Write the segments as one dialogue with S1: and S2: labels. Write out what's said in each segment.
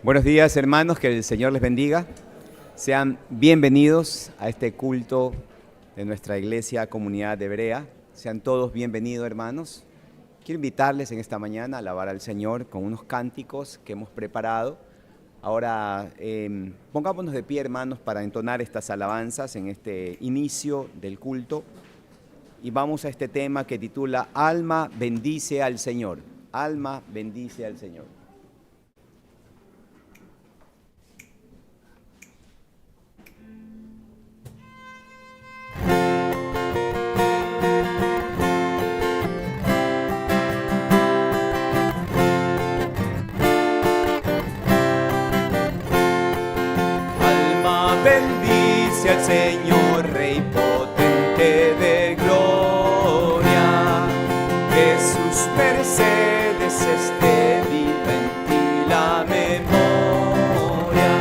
S1: Buenos días, hermanos, que el Señor les bendiga. Sean bienvenidos a este culto de nuestra iglesia Comunidad de Berea. Sean todos bienvenidos, hermanos. Quiero invitarles en esta mañana a alabar al Señor con unos cánticos que hemos preparado. Ahora, pongámonos de pie, hermanos, para entonar estas alabanzas en este inicio del culto. Y vamos a este tema que titula Alma bendice al Señor. Alma bendice al Señor.
S2: Bendice al Señor, Rey potente de gloria, que sus mercedes esté viva en ti la memoria.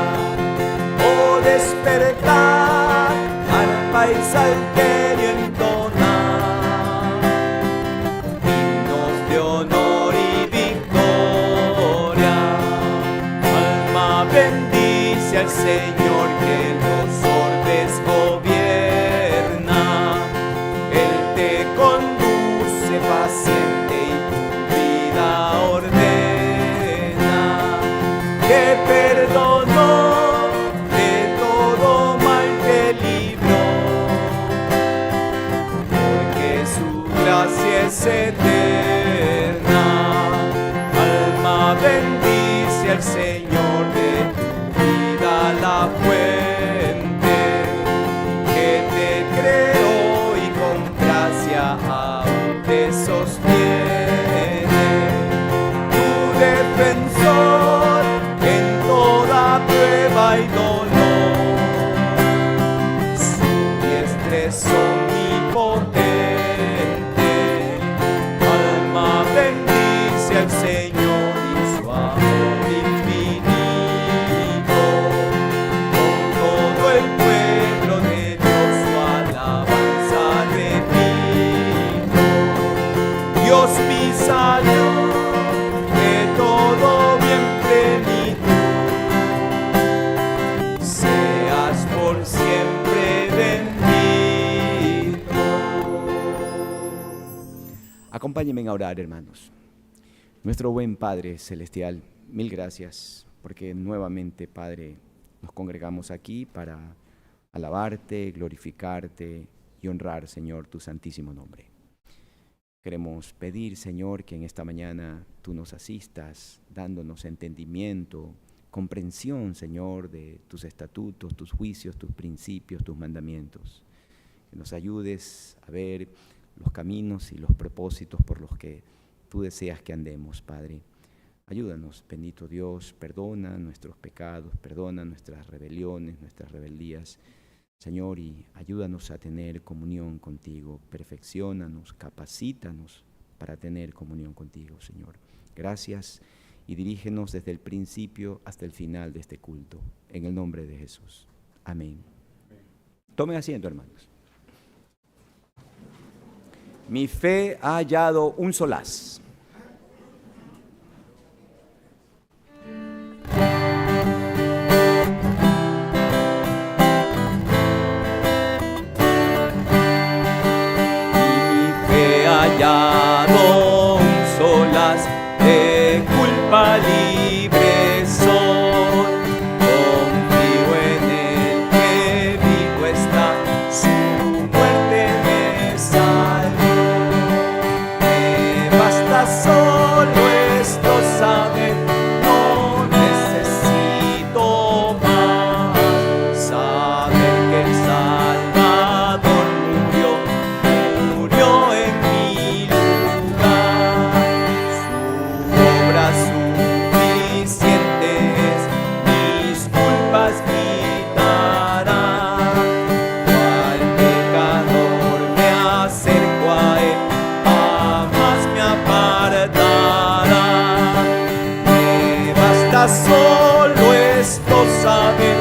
S2: Oh, despertar, arpa y salterio entonar, himnos de honor y victoria. Alma bendice al Señor, que los orbes gobierna. Él te conduce paciente y tu vida ordena. Que perdonó, de todo mal te libró, porque su gracia es eterna. Alma bendice al Señor, de tu vida la fuente que te creó y con gracia aún te sostiene. Tu defensor en toda prueba y dolor, su diestra es omnipotente. Alma bendice al Señor y su amor infinito. Con todo el pueblo de Dios su alabanza repito. Dios mi salud, de todo bien plenitud, seas por siempre bendito.
S1: Acompáñenme a orar, hermanos. Nuestro buen Padre Celestial, mil gracias, porque nuevamente, Padre, nos congregamos aquí para alabarte, glorificarte y honrar, Señor, tu santísimo nombre. Queremos pedir, Señor, que en esta mañana tú nos asistas, dándonos entendimiento, comprensión, Señor, de tus estatutos, tus juicios, tus principios, tus mandamientos. Que nos ayudes a ver los caminos y los propósitos por los que tú deseas que andemos, Padre. Ayúdanos, bendito Dios, perdona nuestros pecados, perdona nuestras rebeliones, nuestras rebeldías, Señor, y ayúdanos a tener comunión contigo. Perfecciónanos, capacítanos para tener comunión contigo, Señor. Gracias y dirígenos desde el principio hasta el final de este culto, en el nombre de Jesús. Amén. Tomen asiento, hermanos. Mi fe ha hallado un solaz.
S2: Hallado un solaz, de culpa libre soy. Confío en el que vivo está, su muerte me salvó. Me basta solo esto saber, no necesito más. Saber que el Salvador murió en mi lugar. Su obra suficiente es, mis culpas quitará. Cual pecador me acerco a él, jamás me apartará. Me basta solo esto saber,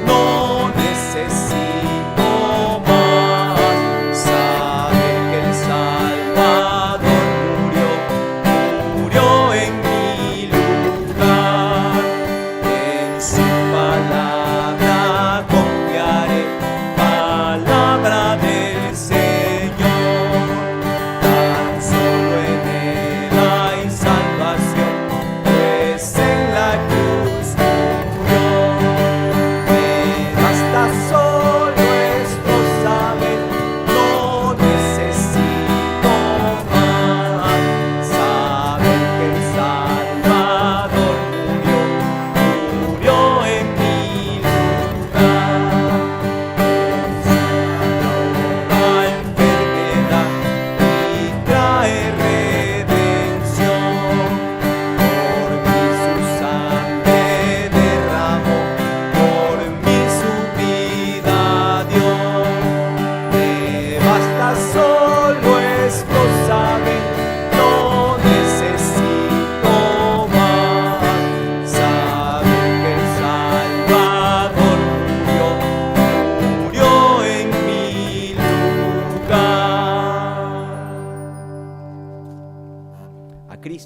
S2: no necesito más. Saber que el Salvador murió en mi lugar.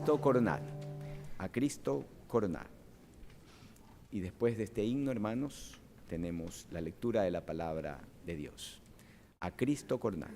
S1: Cristo coronad, a Cristo coronad. Y después de este himno, hermanos, tenemos la lectura de la palabra de Dios. A Cristo coronad.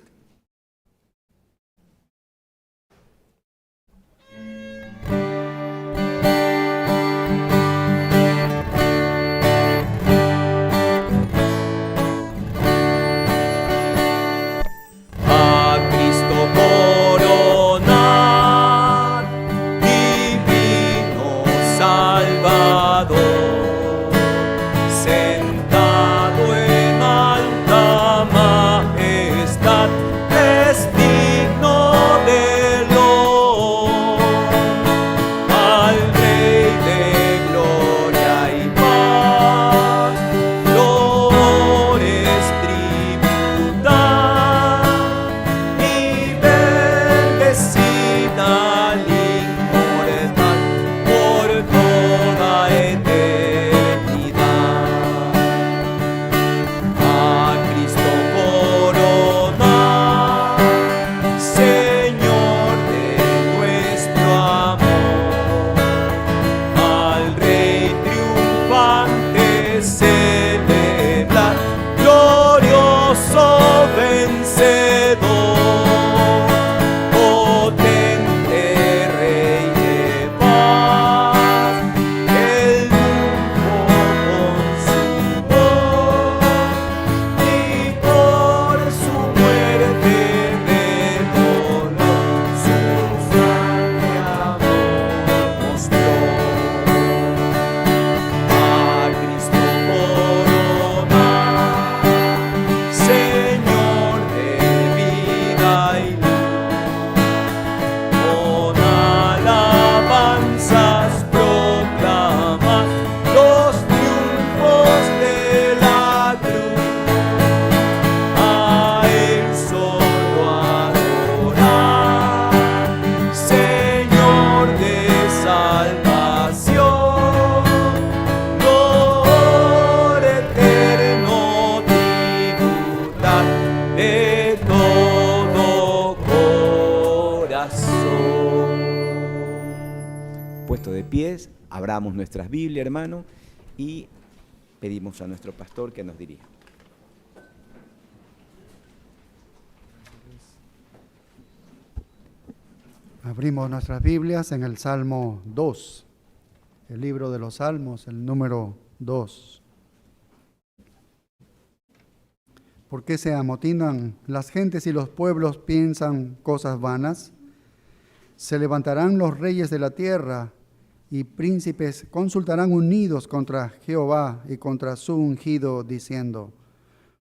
S1: Abramos nuestras Biblias, hermano, y pedimos a nuestro pastor que nos dirija.
S3: Abrimos nuestras Biblias en el Salmo 2, el libro de los Salmos, el número 2. ¿Por qué se amotinan las gentes y los pueblos piensan cosas vanas? Se levantarán los reyes de la tierra y príncipes consultarán unidos contra Jehová y contra su ungido, diciendo: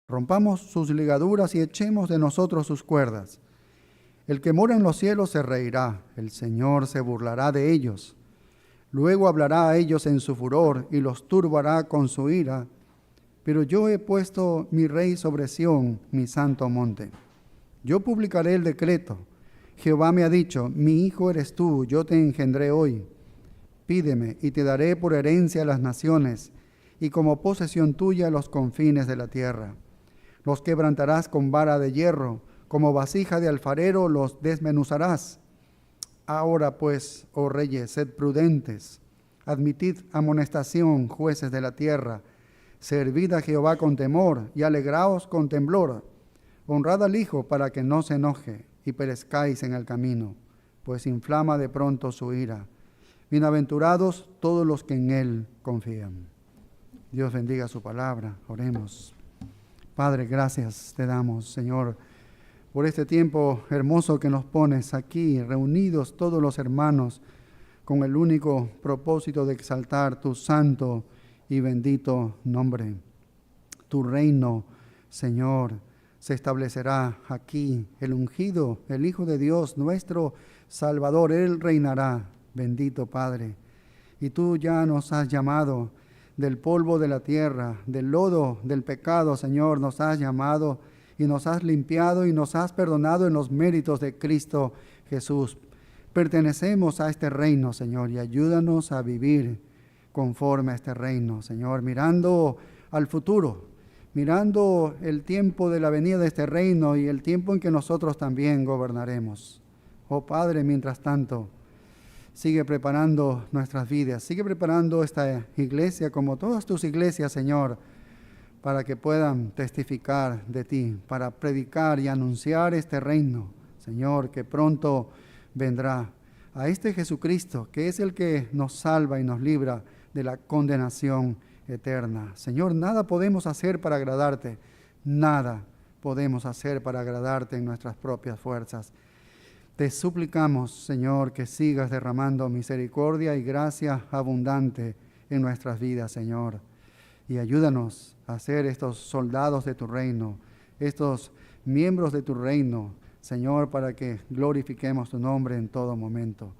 S3: rompamos sus ligaduras y echemos de nosotros sus cuerdas. El que mora en los cielos se reirá, el Señor se burlará de ellos. Luego hablará a ellos en su furor y los turbará con su ira. Pero yo he puesto mi rey sobre Sión, mi santo monte. Yo publicaré el decreto. Jehová me ha dicho: mi hijo eres tú, yo te engendré hoy. Pídeme y te daré por herencia a las naciones, y como posesión tuya los confines de la tierra. Los quebrantarás con vara de hierro, como vasija de alfarero los desmenuzarás. Ahora pues, oh reyes, sed prudentes, admitid amonestación, jueces de la tierra, servid a Jehová con temor y alegraos con temblor. Honrad al Hijo para que no se enoje y perezcáis en el camino, pues inflama de pronto su ira. Bienaventurados todos los que en Él confían. Dios bendiga su palabra. Oremos. Padre, gracias te damos, Señor, por este tiempo hermoso que nos pones aquí, reunidos todos los hermanos, con el único propósito de exaltar tu santo y bendito nombre. Tu reino, Señor, se establecerá aquí. El ungido, el Hijo de Dios, nuestro Salvador, Él reinará. Bendito Padre, y tú ya nos has llamado del polvo de la tierra, del lodo del pecado, Señor, nos has llamado y nos has limpiado y nos has perdonado en los méritos de Cristo Jesús. Pertenecemos a este reino, Señor, y ayúdanos a vivir conforme a este reino, Señor, mirando al futuro, mirando el tiempo de la venida de este reino y el tiempo en que nosotros también gobernaremos. Oh Padre, mientras tanto, Sigue preparando nuestras vidas, sigue preparando esta iglesia como todas tus iglesias, Señor, para que puedan testificar de ti, para predicar y anunciar este reino, Señor, que pronto vendrá. A este Jesucristo, que es el que nos salva y nos libra de la condenación eterna. Señor, nada podemos hacer para agradarte, nada podemos hacer para agradarte en nuestras propias fuerzas. Te suplicamos, Señor, que sigas derramando misericordia y gracia abundante en nuestras vidas, Señor. Y ayúdanos a ser estos soldados de tu reino, estos miembros de tu reino, Señor, para que glorifiquemos tu nombre en todo momento.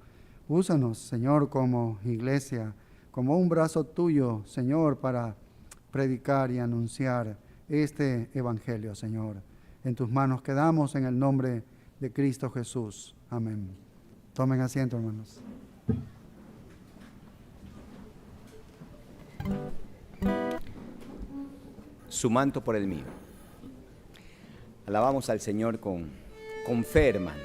S3: Úsanos, Señor, como iglesia, como un brazo tuyo, Señor, para predicar y anunciar este evangelio, Señor. En tus manos quedamos en el nombre de Cristo Jesús. Amén. Tomen asiento, hermanos.
S1: Su manto por el mío. Alabamos al Señor con fe, hermanos.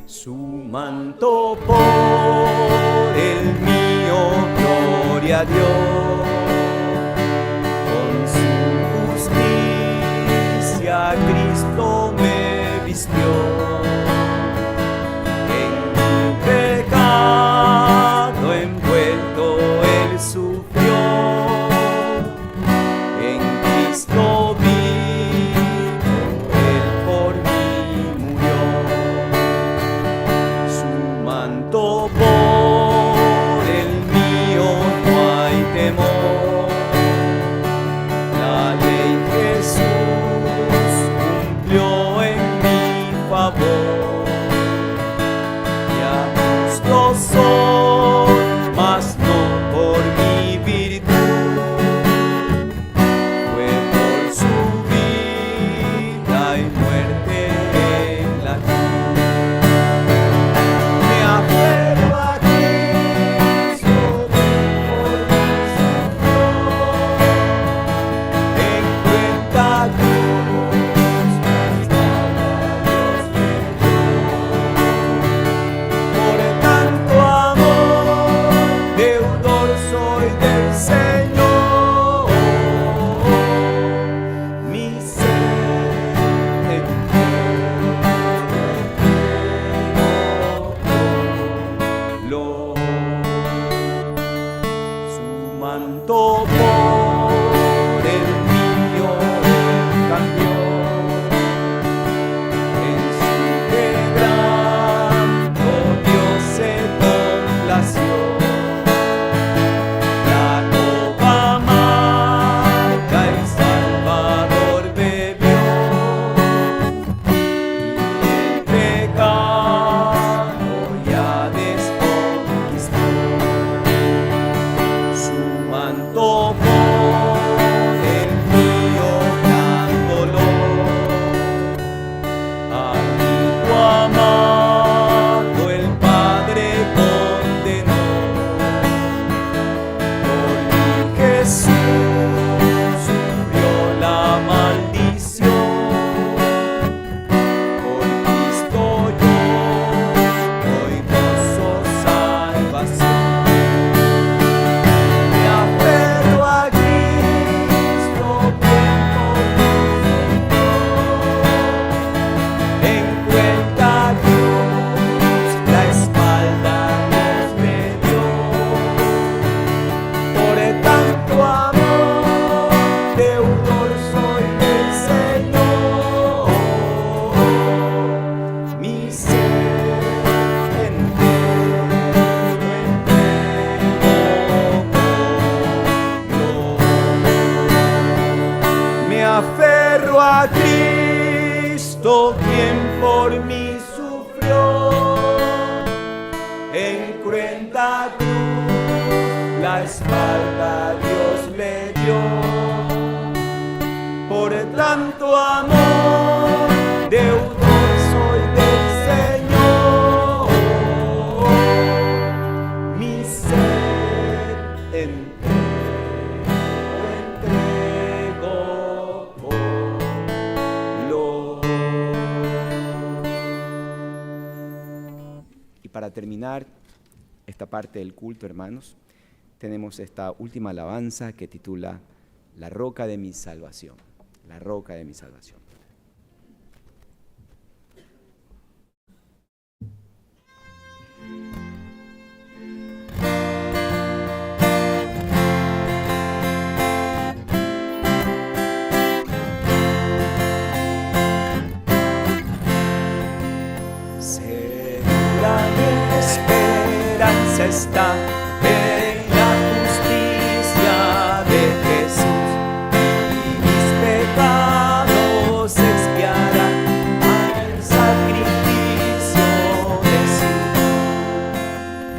S2: Su manto por el mío, gloria a Dios. Cristo me vistió, en mi pecado envuelto Él sufrió, en Cristo vivo Él por mí murió. Su manto por el mío, no hay temor, la ley Jesús ya justo soy, mas no por mi virtud, fue por su vida y muerte en la cruz. Me aferro a Cristo, por mi Señor, en cuenta Cristo, quien por mí sufrió, en cruenta cruz la espalda Dios le dio. Por tanto amor, deudor soy del Señor.
S1: para terminar esta parte del culto, hermanos, tenemos esta última alabanza que titula La roca de mi salvación. La roca de mi salvación.
S2: Segura mi esperanza está en la justicia de Jesús, y mis pecados expiarán al sacrificio de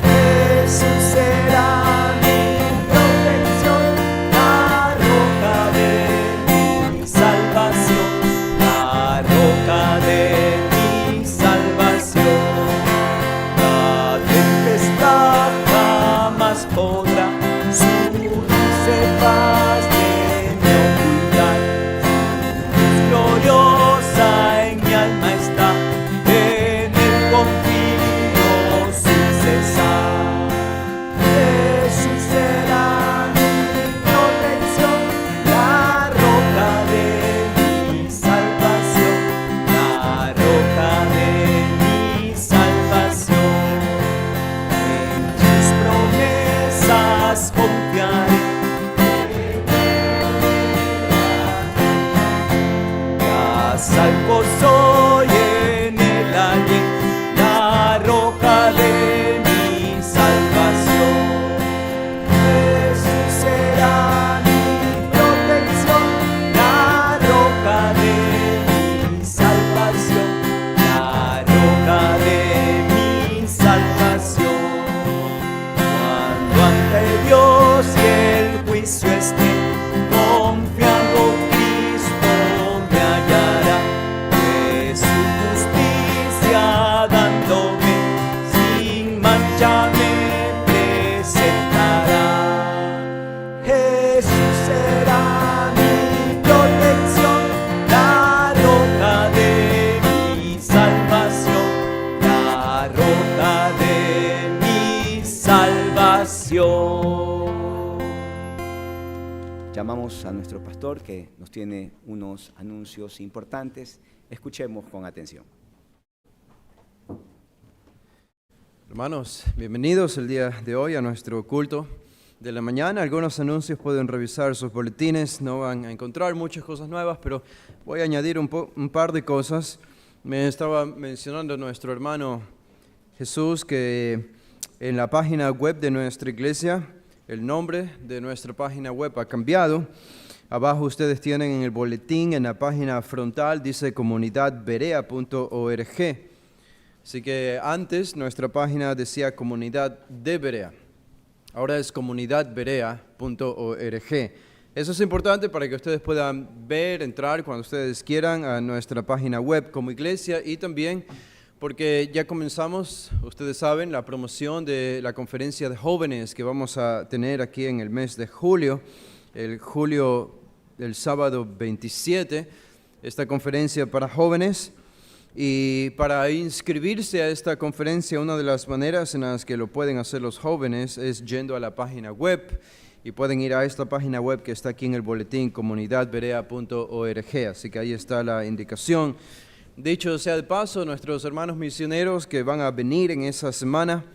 S2: Jesús será mi protección, la roca de mi salvación, la roca de mi salvación. La tempestad jamás podrá su dulce paz de me ocultar. Luz gloriosa en mi alma está, en el confío sin cesar. Jesús será mi protección, la roca de mi salvación, la roca de mi salvación. En tus promesas confiaré, ya salvo soy en el ayer, la roca de mi salvación. Jesús será mi protección, la roca de mi salvación, la roca de mi salvación. Cuando ante Dios y el juicio esté, confiando Cristo me hallará, de su justicia dándome sin mancha me presentará. Jesús será mi protección, la roca de mi salvación, la roca de mi salvación.
S1: Llamamos a nuestro pastor que nos tiene unos anuncios importantes. Escuchemos con atención.
S4: Hermanos, bienvenidos el día de hoy a nuestro culto de la mañana. Algunos anuncios pueden revisar sus boletines, no van a encontrar muchas cosas nuevas, pero voy a añadir un par de cosas. Me estaba mencionando nuestro hermano Jesús que en la página web de nuestra iglesia, el nombre de nuestra página web ha cambiado. Abajo ustedes tienen en el boletín, en la página frontal, dice comunidadberea.org. Así que antes nuestra página decía Comunidad de Berea. Ahora es comunidadberea.org. Eso es importante para que ustedes puedan ver, entrar cuando ustedes quieran a nuestra página web como iglesia, y también porque ya comenzamos, ustedes saben, la promoción de la conferencia de jóvenes que vamos a tener aquí en el mes de julio, el sábado 27, esta conferencia para jóvenes. Y para inscribirse a esta conferencia, una de las maneras en las que lo pueden hacer los jóvenes es yendo a la página web, y pueden ir a esta página web que está aquí en el boletín, comunidadberea.org, así que ahí está la indicación. Dicho sea de paso, nuestros hermanos misioneros que van a venir en esa semana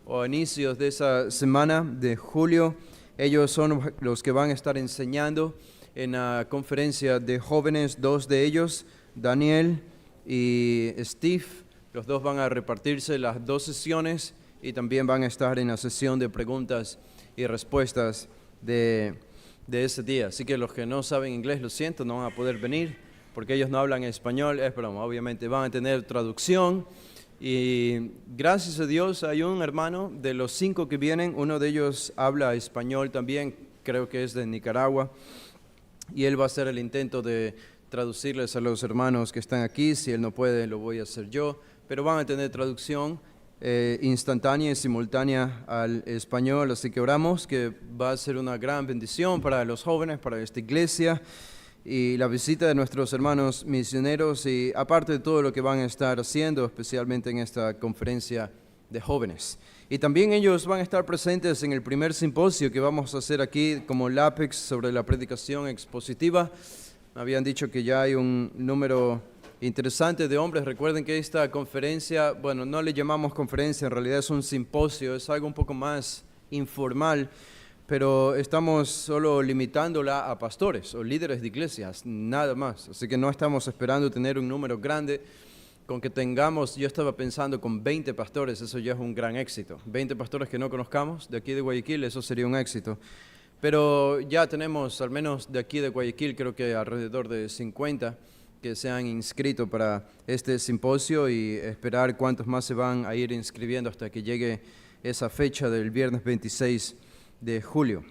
S4: o a inicios de esa semana de julio, ellos son los que van a estar enseñando en la conferencia de jóvenes. Dos de ellos, Daniel y Steve, los dos van a repartirse las dos sesiones y también van a estar en la sesión de preguntas y respuestas de ese día. Así que los que no saben inglés, lo siento, no van a poder venir porque ellos no hablan español, pero obviamente van a tener traducción. Y gracias a Dios hay un hermano de los 5 que vienen, uno de ellos habla español también, creo que es de Nicaragua, y él va a hacer el intento de traducirles a los hermanos que están aquí. Si él no puede, lo voy a hacer yo, pero van a tener traducción instantánea y simultánea al español, así que oramos que va a ser una gran bendición para los jóvenes, para esta iglesia, y la visita de nuestros hermanos misioneros, y aparte de todo lo que van a estar haciendo, especialmente en esta conferencia de jóvenes. Y también ellos van a estar presentes en el primer simposio que vamos a hacer aquí como LAPEX sobre la predicación expositiva. Me habían dicho que ya hay un número interesante de hombres. Recuerden que esta conferencia, bueno, no le llamamos conferencia, en realidad es un simposio, es algo un poco más informal, pero estamos solo limitándola a pastores o líderes de iglesias, nada más. Así que no estamos esperando tener un número grande. Con que tengamos, yo estaba pensando con 20 pastores, eso ya es un gran éxito. 20 pastores que no conozcamos de aquí de Guayaquil, eso sería un éxito. Pero ya tenemos, al menos de aquí de Guayaquil, creo que alrededor de 50 que se han inscrito para este simposio y esperar cuántos más se van a ir inscribiendo hasta que llegue esa fecha del viernes 26 de julio.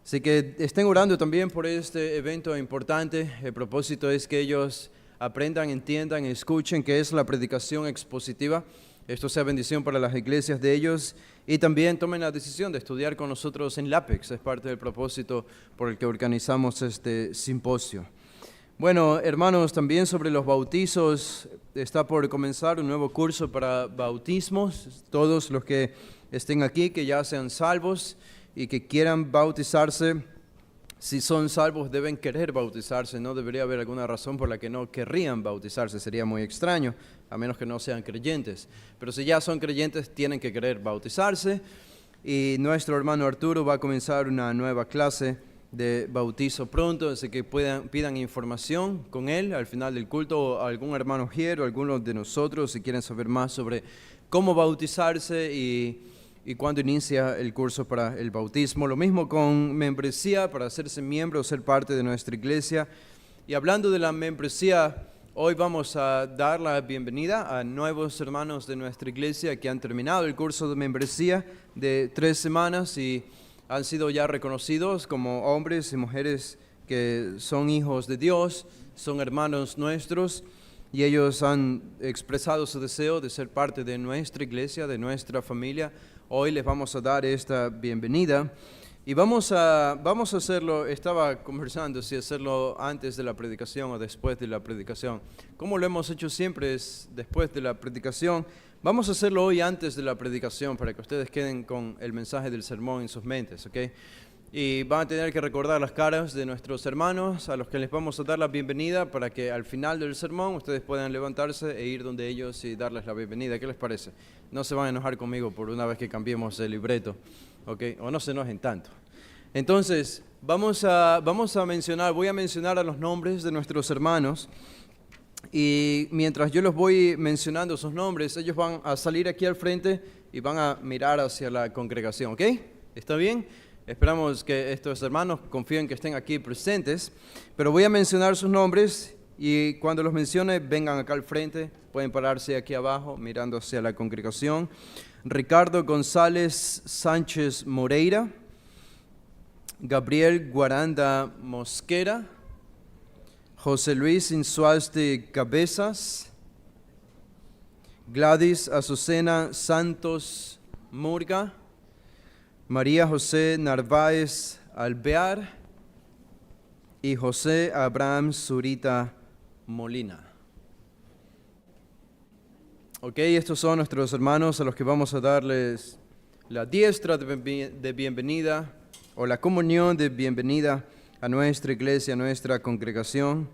S4: Así que estén orando también por este evento importante. El propósito es que ellos aprendan, entiendan, escuchen qué es la predicación expositiva. Esto sea bendición para las iglesias de ellos y también tomen la decisión de estudiar con nosotros en LAPEX. Es parte del propósito por el que organizamos este simposio. Bueno, hermanos, también sobre los bautizos, está por comenzar un nuevo curso para bautismos. Todos los que estén aquí, que ya sean salvos y que quieran bautizarse, si son salvos deben querer bautizarse, no debería haber alguna razón por la que no querrían bautizarse, sería muy extraño, a menos que no sean creyentes. Pero si ya son creyentes, tienen que querer bautizarse y nuestro hermano Arturo va a comenzar una nueva clase de bautizo pronto, así que pidan información con él al final del culto, o algún hermano Giero, algunos de nosotros, si quieren saber más sobre cómo bautizarse y cuándo inicia el curso para el bautismo. Lo mismo con membresía, para hacerse miembro, ser parte de nuestra iglesia. Y hablando de la membresía, hoy vamos a dar la bienvenida a nuevos hermanos de nuestra iglesia que han terminado el curso de membresía de 3 semanas y han sido ya reconocidos como hombres y mujeres que son hijos de Dios, son hermanos nuestros, y ellos han expresado su deseo de ser parte de nuestra iglesia, de nuestra familia. Hoy les vamos a dar esta bienvenida y vamos a hacerlo. Estaba conversando si hacerlo antes de la predicación o después de la predicación. Como lo hemos hecho siempre es después de la predicación. Vamos a hacerlo hoy antes de la predicación para que ustedes queden con el mensaje del sermón en sus mentes, ¿ok? Y van a tener que recordar las caras de nuestros hermanos a los que les vamos a dar la bienvenida para que al final del sermón ustedes puedan levantarse e ir donde ellos y darles la bienvenida. ¿Qué les parece? No se van a enojar conmigo por una vez que cambiemos el libreto, ¿ok? O no se enojen tanto. Entonces, voy a mencionar a los nombres de nuestros hermanos y mientras yo los voy mencionando sus nombres, ellos van a salir aquí al frente y van a mirar hacia la congregación, ¿ok? ¿Está bien? Esperamos que estos hermanos confíen que estén aquí presentes, pero voy a mencionar sus nombres y cuando los mencione vengan acá al frente, pueden pararse aquí abajo mirando hacia la congregación. Ricardo González Sánchez Moreira, Gabriel Guaranda Mosquera, José Luis Insuaste Cabezas, Gladys Azucena Santos Murga, María José Narváez Alvear y José Abraham Zurita Molina. Ok, estos son nuestros hermanos a los que vamos a darles la diestra de bienvenida o la comunión de bienvenida a nuestra iglesia, a nuestra congregación.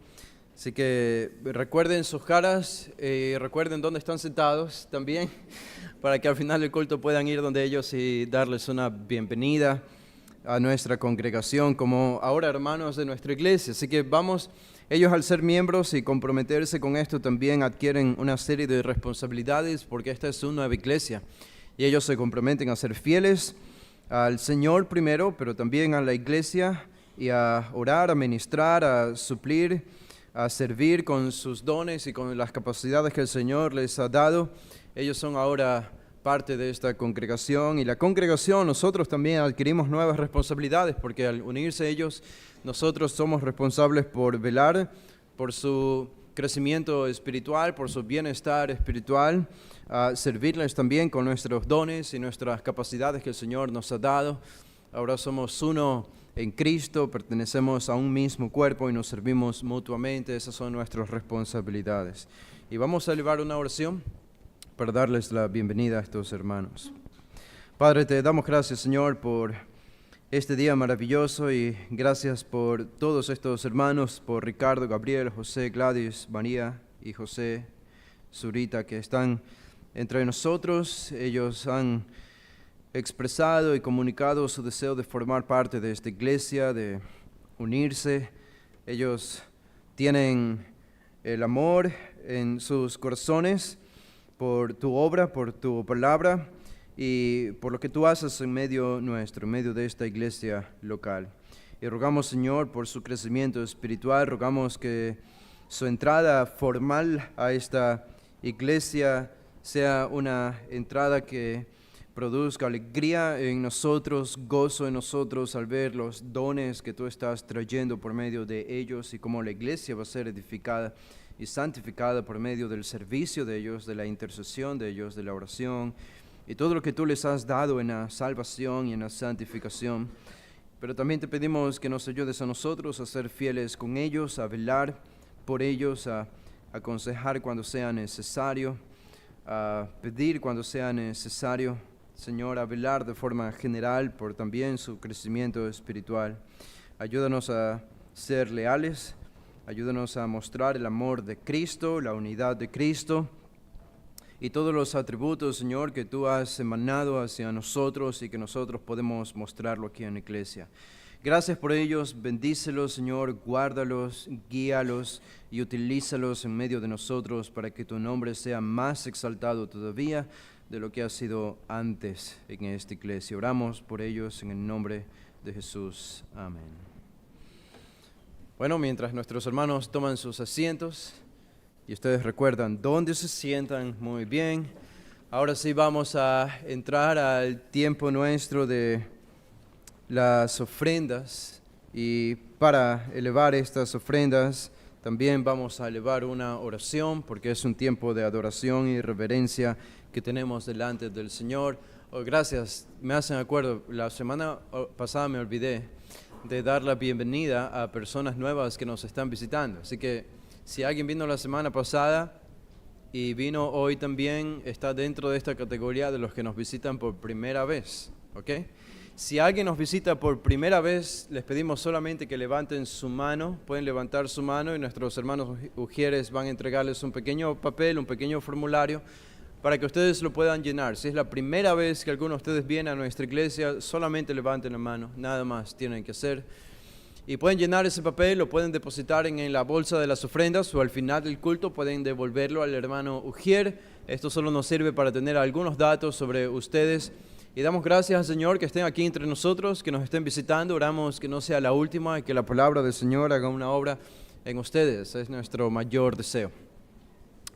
S4: Así que recuerden sus caras y recuerden dónde están sentados también, para que al final del culto puedan ir donde ellos y darles una bienvenida a nuestra congregación como ahora hermanos de nuestra iglesia. Así que ellos al ser miembros y comprometerse con esto también adquieren una serie de responsabilidades porque esta es su nueva iglesia y ellos se comprometen a ser fieles al Señor primero, pero también a la iglesia y a orar, a ministrar, a suplir, a servir con sus dones y con las capacidades que el Señor les ha dado. Ellos son ahora parte de esta congregación y la congregación, nosotros también adquirimos nuevas responsabilidades porque al unirse ellos, nosotros somos responsables por velar por su crecimiento espiritual, por su bienestar espiritual, a servirles también con nuestros dones y nuestras capacidades que el Señor nos ha dado. Ahora somos uno en Cristo, pertenecemos a un mismo cuerpo y nos servimos mutuamente. Esas son nuestras responsabilidades. Y vamos a elevar una oración para darles la bienvenida a estos hermanos. Padre, te damos gracias, Señor, por este día maravilloso y gracias por todos estos hermanos, por Ricardo, Gabriel, José, Gladys, María y José, Zurita, que están entre nosotros. Ellos han expresado y comunicado su deseo de formar parte de esta iglesia, de unirse. Ellos tienen el amor en sus corazones por tu obra, por tu palabra y por lo que tú haces en medio nuestro, en medio de esta iglesia local. Y rogamos, Señor, por su crecimiento espiritual, rogamos que su entrada formal a esta iglesia sea una entrada que produzca alegría en nosotros, gozo en nosotros al ver los dones que tú estás trayendo por medio de ellos y cómo la iglesia va a ser edificada y santificada por medio del servicio de ellos, de la intercesión de ellos, de la oración y todo lo que tú les has dado en la salvación y en la santificación. Pero también te pedimos que nos ayudes a nosotros a ser fieles con ellos, a velar por ellos, a aconsejar cuando sea necesario, a pedir cuando sea necesario, Señor, a velar de forma general por también su crecimiento espiritual. Ayúdanos a ser leales, ayúdanos a mostrar el amor de Cristo, la unidad de Cristo y todos los atributos, Señor, que tú has emanado hacia nosotros y que nosotros podemos mostrarlo aquí en la iglesia. Gracias por ellos, bendícelos, Señor, guárdalos, guíalos y utilízalos en medio de nosotros para que tu nombre sea más exaltado todavía de lo que ha sido antes en esta iglesia. Oramos por ellos en el nombre de Jesús. Amén. Bueno, mientras nuestros hermanos toman sus asientos y ustedes recuerdan dónde se sientan, muy bien. Ahora sí vamos a entrar al tiempo nuestro de las ofrendas y para elevar estas ofrendas también vamos a elevar una oración porque es un tiempo de adoración y reverencia que tenemos delante del Señor. Oh, gracias, me hacen acuerdo, la semana pasada me olvidé de dar la bienvenida a personas nuevas que nos están visitando. Así que si alguien vino la semana pasada y vino hoy también, está dentro de esta categoría de los que nos visitan por primera vez, ¿ok? Si alguien nos visita por primera vez, les pedimos solamente que levanten su mano, pueden levantar su mano y nuestros hermanos ujieres van a entregarles un pequeño papel, un pequeño formulario para que ustedes lo puedan llenar. Si es la primera vez que alguno de ustedes viene a nuestra iglesia, solamente levanten la mano, nada más tienen que hacer. Y pueden llenar ese papel, lo pueden depositar en la bolsa de las ofrendas o al final del culto pueden devolverlo al hermano Ujier. Esto solo nos sirve para tener algunos datos sobre ustedes. Y damos gracias al Señor que estén aquí entre nosotros, que nos estén visitando. Oramos que no sea la última y que la palabra del Señor haga una obra en ustedes. Es nuestro mayor deseo.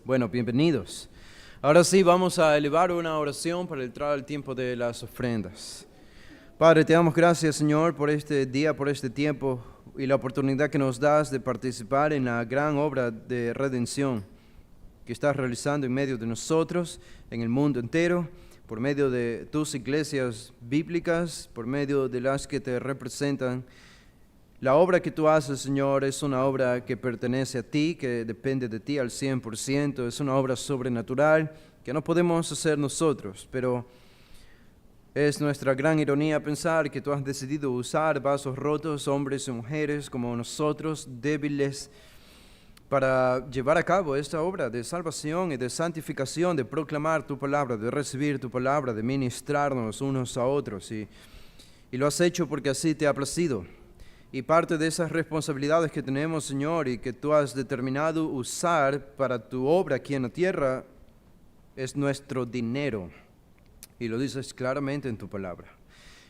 S4: Bueno, bienvenidos. Ahora sí, vamos a elevar una oración para entrar al tiempo de las ofrendas. Padre, te damos gracias, Señor, por este día, por este tiempo y la oportunidad que nos das de participar en la gran obra de redención que estás realizando en medio de nosotros, en el mundo entero, por medio de tus iglesias bíblicas, por medio de las que te representan. La obra que tú haces, Señor, es una obra que pertenece a ti, que depende de ti al 100%. Es una obra sobrenatural que no podemos hacer nosotros, pero es nuestra gran ironía pensar que tú has decidido usar vasos rotos, hombres y mujeres como nosotros, débiles, para llevar a cabo esta obra de salvación y de santificación, de proclamar tu palabra, de recibir tu palabra, de ministrarnos unos a otros. Y lo has hecho porque así te ha placido. Y parte de esas responsabilidades que tenemos, Señor, y que tú has determinado usar para tu obra aquí en la tierra, es nuestro dinero. Y lo dices claramente en tu palabra.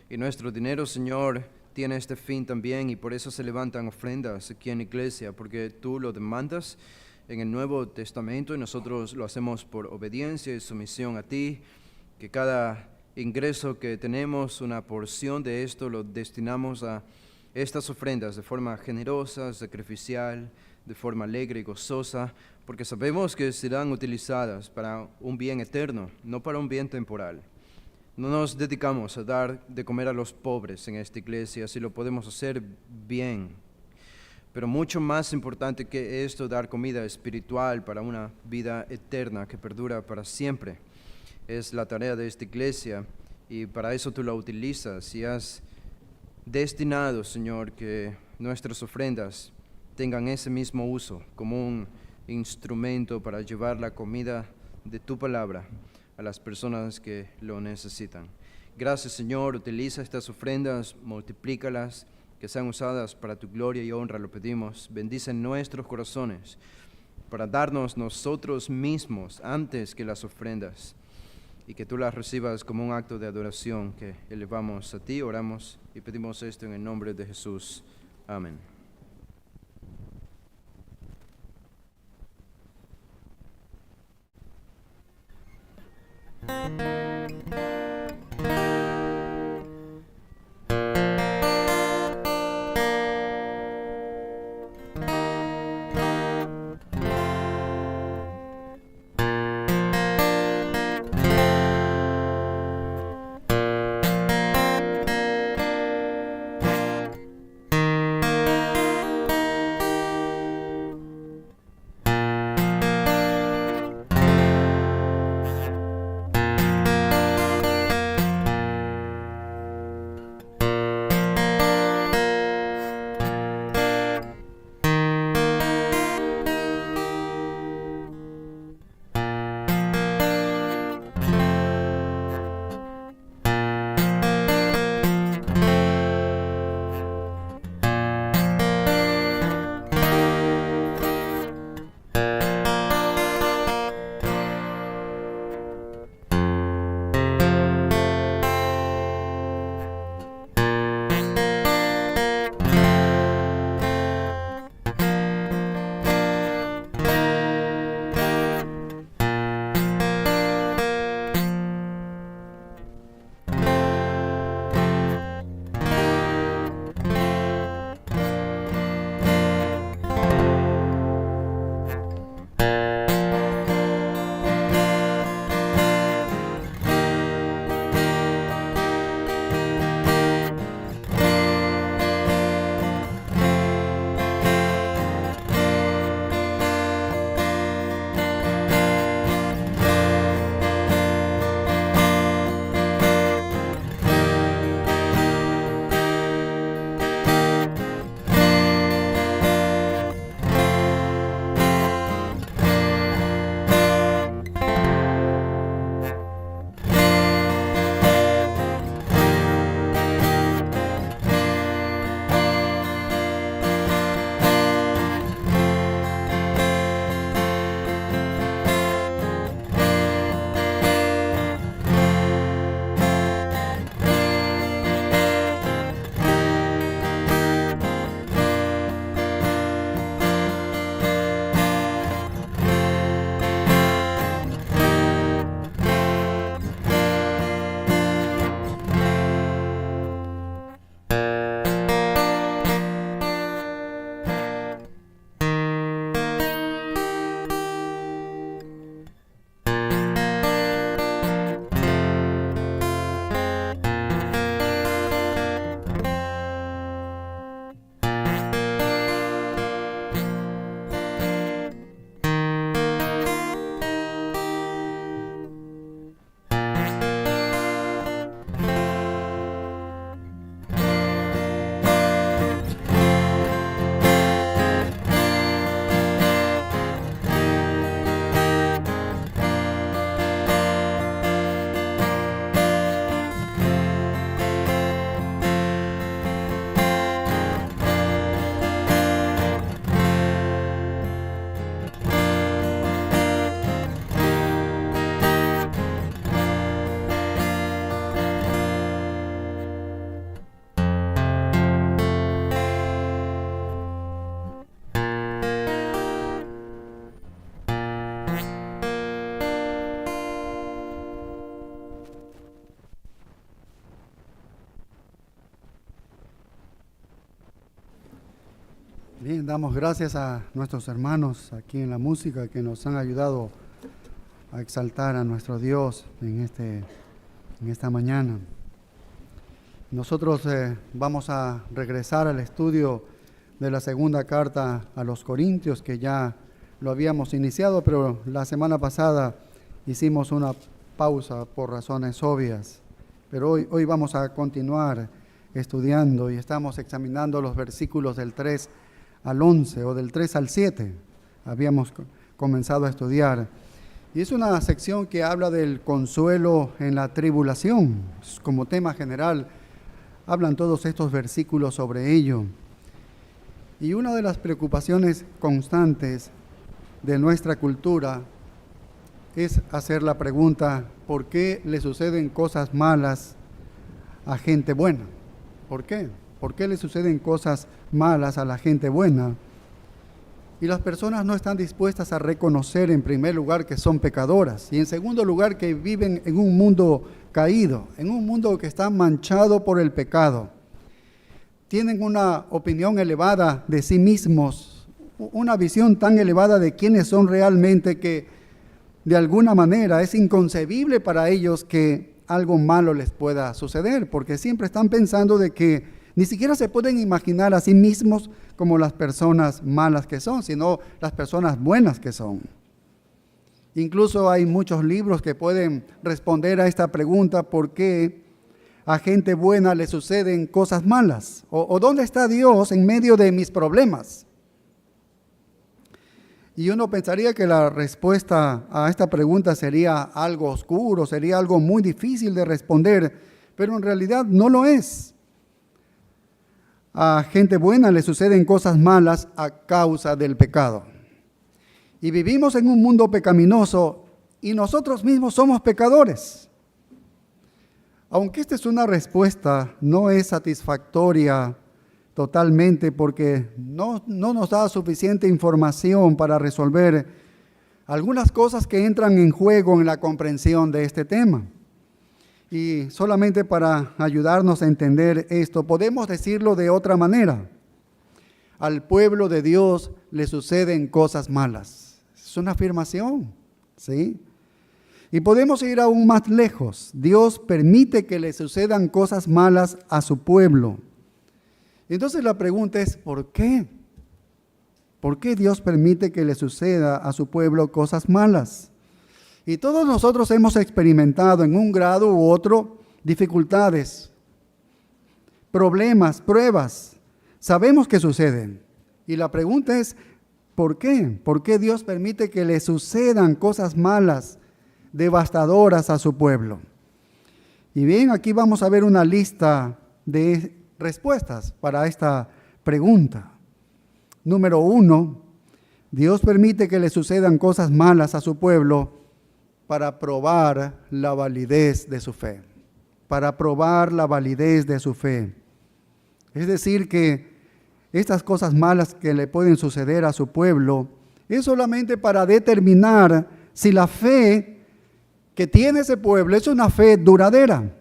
S4: Y nuestro dinero, Señor, tiene este fin también, y por eso se levantan ofrendas aquí en la iglesia, porque tú lo demandas en el Nuevo Testamento, y nosotros lo hacemos por obediencia y sumisión a ti, que cada ingreso que tenemos, una porción de esto, lo destinamos a estas ofrendas de forma generosa, sacrificial, de forma alegre y gozosa, porque sabemos que serán utilizadas para un bien eterno, no para un bien temporal. No nos dedicamos a dar de comer a los pobres en esta iglesia, si lo podemos hacer bien, Pero mucho más importante que esto, dar comida espiritual para una vida eterna que perdura para siempre. Es la tarea de esta iglesia y para eso tú la utilizas y has destinado, Señor, que nuestras ofrendas tengan ese mismo uso como un instrumento para llevar la comida de tu palabra a las personas que lo necesitan. Gracias, Señor, utiliza estas ofrendas, multiplícalas, que sean usadas para tu gloria y honra, lo pedimos. Bendice nuestros corazones para darnos nosotros mismos antes que las ofrendas y que tú las recibas como un acto de adoración que elevamos a ti. Oramos y pedimos esto en el nombre de Jesús. Amén.
S3: Bien, damos gracias a nuestros hermanos aquí en la música que nos han ayudado a exaltar a nuestro Dios en esta mañana. Nosotros vamos a regresar al estudio de la segunda carta a los Corintios, que ya lo habíamos iniciado, pero la semana pasada hicimos una pausa por razones obvias. Pero hoy vamos a continuar estudiando y estamos examinando los versículos del 3 al 11 o del 3 al 7. Habíamos comenzado a estudiar. Y es una sección que habla del consuelo en la tribulación. Como tema general, hablan todos estos versículos sobre ello. Y una de las preocupaciones constantes de nuestra cultura es hacer la pregunta, ¿por qué le suceden cosas malas a gente buena? ¿Por qué? ¿Por qué le suceden cosas malas a la gente buena? Y las personas no están dispuestas a reconocer en primer lugar que son pecadoras y en segundo lugar que viven en un mundo caído, en un mundo que está manchado por el pecado. Tienen una opinión elevada de sí mismos, una visión tan elevada de quiénes son realmente que de alguna manera es inconcebible para ellos que algo malo les pueda suceder, porque siempre están pensando de que ni siquiera se pueden imaginar a sí mismos como las personas malas que son, sino las personas buenas que son. Incluso hay muchos libros que pueden responder a esta pregunta, ¿por qué a gente buena le suceden cosas malas? ¿O dónde está Dios en medio de mis problemas? Y uno pensaría que la respuesta a esta pregunta sería algo oscuro, sería algo muy difícil de responder, pero en realidad no lo es. A gente buena le suceden cosas malas a causa del pecado. Y vivimos en un mundo pecaminoso y nosotros mismos somos pecadores. Aunque esta es una respuesta, no es satisfactoria totalmente porque no nos da suficiente información para resolver algunas cosas que entran en juego en la comprensión de este tema. Y solamente para ayudarnos a entender esto, podemos decirlo de otra manera. Al pueblo de Dios le suceden cosas malas. Es una afirmación, ¿sí? Y podemos ir aún más lejos. Dios permite que le sucedan cosas malas a su pueblo. Entonces la pregunta es, ¿por qué? ¿Por qué Dios permite que le suceda a su pueblo cosas malas? Y todos nosotros hemos experimentado en un grado u otro dificultades, problemas, pruebas. Sabemos que suceden. Y la pregunta es, ¿por qué? ¿Por qué Dios permite que le sucedan cosas malas, devastadoras a su pueblo? Y bien, aquí vamos a ver una lista de respuestas para esta pregunta. Número 1, Dios permite que le sucedan cosas malas a su pueblo para probar la validez de su fe. Para probar la validez de su fe. Es decir, que estas cosas malas que le pueden suceder a su pueblo es solamente para determinar si la fe que tiene ese pueblo es una fe duradera.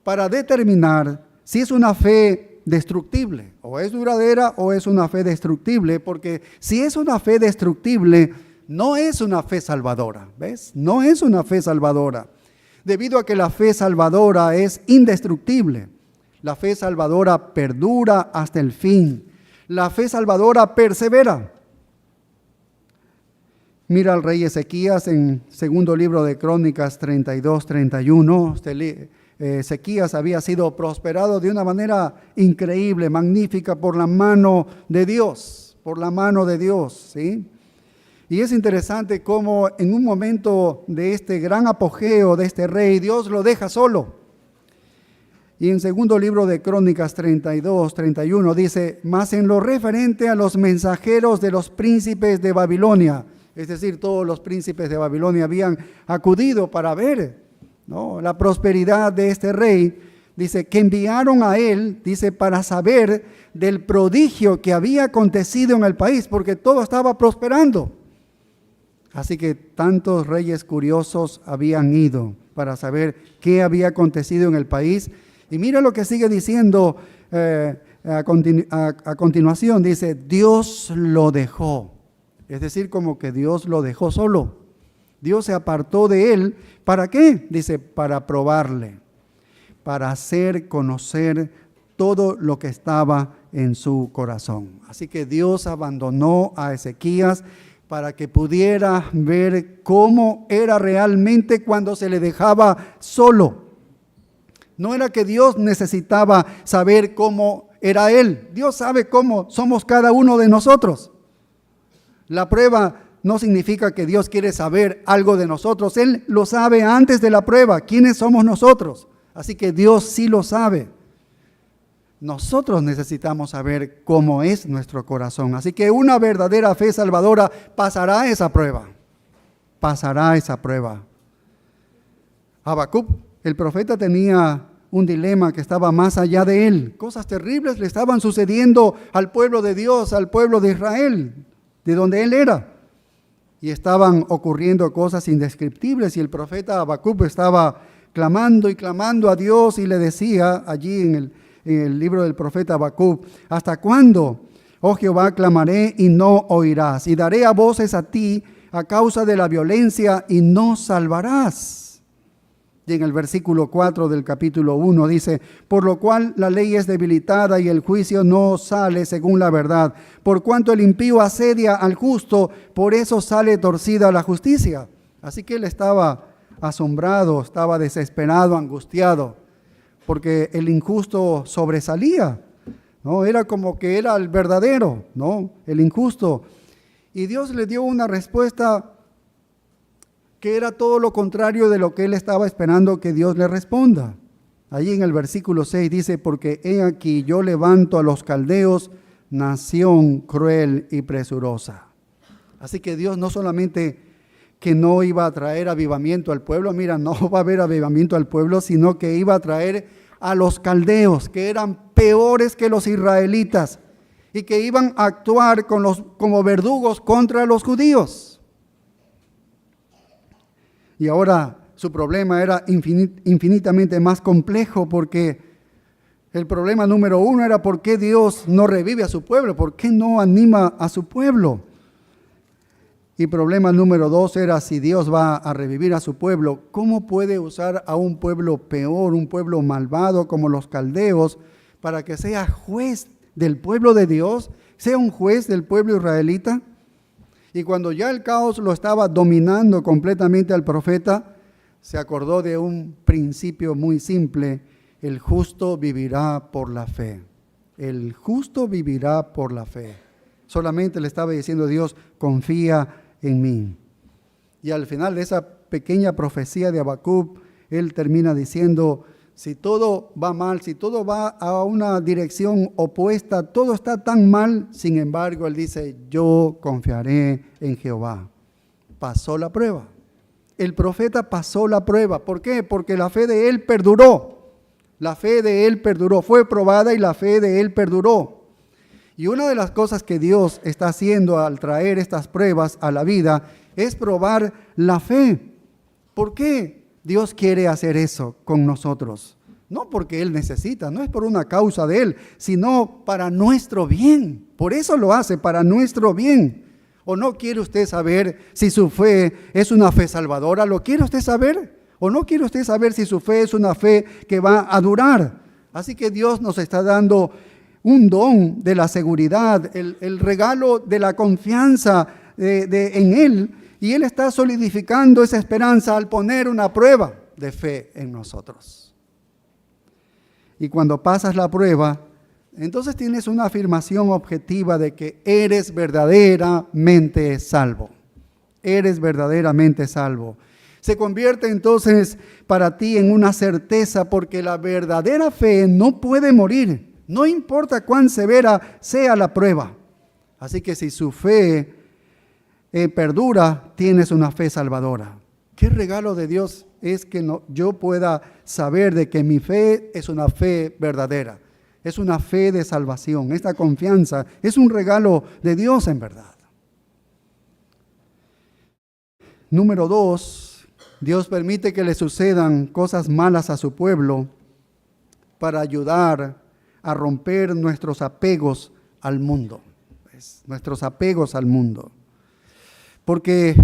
S3: Para determinar si es una fe destructible, o es duradera o es una fe destructible, porque si es una fe destructible, no es una fe salvadora, ¿ves? No es una fe salvadora, debido a que la fe salvadora es indestructible. La fe salvadora perdura hasta el fin. La fe salvadora persevera. Mira al rey Ezequías en segundo libro de Crónicas 32-31. Ezequías había sido prosperado de una manera increíble, magnífica, por la mano de Dios, ¿sí? Y es interesante cómo en un momento de este gran apogeo de este rey, Dios lo deja solo. Y en segundo libro de Crónicas 32-31 dice, mas en lo referente a los mensajeros de los príncipes de Babilonia, es decir, todos los príncipes de Babilonia habían acudido para ver, ¿no?, la prosperidad de este rey, dice que enviaron a él, dice, para saber del prodigio que había acontecido en el país, porque todo estaba prosperando. Así que tantos reyes curiosos habían ido para saber qué había acontecido en el país. Y mira lo que sigue diciendo a continuación, dice, Dios lo dejó. Es decir, como que Dios lo dejó solo. Dios se apartó de él. ¿Para qué? Dice, para probarle, para hacer conocer todo lo que estaba en su corazón. Así que Dios abandonó a Ezequías para que pudiera ver cómo era realmente cuando se le dejaba solo. No era que Dios necesitaba saber cómo era Él. Dios sabe cómo somos cada uno de nosotros. La prueba no significa que Dios quiere saber algo de nosotros. Él lo sabe antes de la prueba. ¿Quiénes somos nosotros? Así que Dios sí lo sabe. Nosotros necesitamos saber cómo es nuestro corazón. Así que una verdadera fe salvadora pasará esa prueba. Pasará esa prueba. Habacuc, el profeta, tenía un dilema que estaba más allá de él. Cosas terribles le estaban sucediendo al pueblo de Dios, al pueblo de Israel, de donde él era. Y estaban ocurriendo cosas indescriptibles y el profeta Habacuc estaba clamando y clamando a Dios y le decía allí en el libro del profeta Habacuc: ¿hasta cuándo, oh Jehová, clamaré y no oirás? Y daré a voces a ti a causa de la violencia y no salvarás. Y en el versículo 4 del capítulo 1 dice: por lo cual la ley es debilitada y el juicio no sale según la verdad. Por cuanto el impío asedia al justo, por eso sale torcida la justicia. Así que él estaba asombrado, estaba desesperado, angustiado, porque el injusto sobresalía, ¿no? Era como que era el verdadero, ¿no? El injusto. Y Dios le dio una respuesta que era todo lo contrario de lo que él estaba esperando que Dios le responda. Allí en el versículo 6 dice: porque he aquí yo levanto a los caldeos, nación cruel y presurosa. Así que Dios no solamente que no iba a traer avivamiento al pueblo, mira, no va a haber avivamiento al pueblo, sino que iba a traer a los caldeos, que eran peores que los israelitas, y que iban a actuar como verdugos contra los judíos. Y ahora su problema era infinitamente más complejo, porque el problema número uno era por qué Dios no revive a su pueblo, por qué no anima a su pueblo. Y problema número dos era, si Dios va a revivir a su pueblo, ¿cómo puede usar a un pueblo peor, un pueblo malvado como los caldeos, para que sea juez del pueblo de Dios, sea un juez del pueblo israelita? Y cuando ya el caos lo estaba dominando completamente al profeta, se acordó de un principio muy simple: el justo vivirá por la fe. El justo vivirá por la fe. Solamente le estaba diciendo Dios: confía en mí. Y al final de esa pequeña profecía de Habacuc, él termina diciendo: si todo va mal, si todo va a una dirección opuesta, todo está tan mal, sin embargo, él dice: yo confiaré en Jehová. Pasó la prueba. El profeta pasó la prueba. ¿Por qué? Porque la fe de él perduró. La fe de él perduró. Fue probada y la fe de él perduró. Y una de las cosas que Dios está haciendo al traer estas pruebas a la vida es probar la fe. ¿Por qué Dios quiere hacer eso con nosotros? No porque Él necesita, no es por una causa de Él, sino para nuestro bien. Por eso lo hace, para nuestro bien. ¿O no quiere usted saber si su fe es una fe salvadora? ¿Lo quiere usted saber? ¿O no quiere usted saber si su fe es una fe que va a durar? Así que Dios nos está dando un don de la seguridad, el regalo de la confianza en Él. Y Él está solidificando esa esperanza al poner una prueba de fe en nosotros. Y cuando pasas la prueba, entonces tienes una afirmación objetiva de que eres verdaderamente salvo. Eres verdaderamente salvo. Se convierte entonces para ti en una certeza, porque la verdadera fe no puede morir, no importa cuán severa sea la prueba. Así que si su fe perdura, tienes una fe salvadora. Qué regalo de Dios es que yo pueda saber de que mi fe es una fe verdadera, es una fe de salvación. Esta confianza es un regalo de Dios en verdad. Número 2, Dios permite que le sucedan cosas malas a su pueblo para ayudar a romper nuestros apegos al mundo. Nuestros apegos al mundo. Porque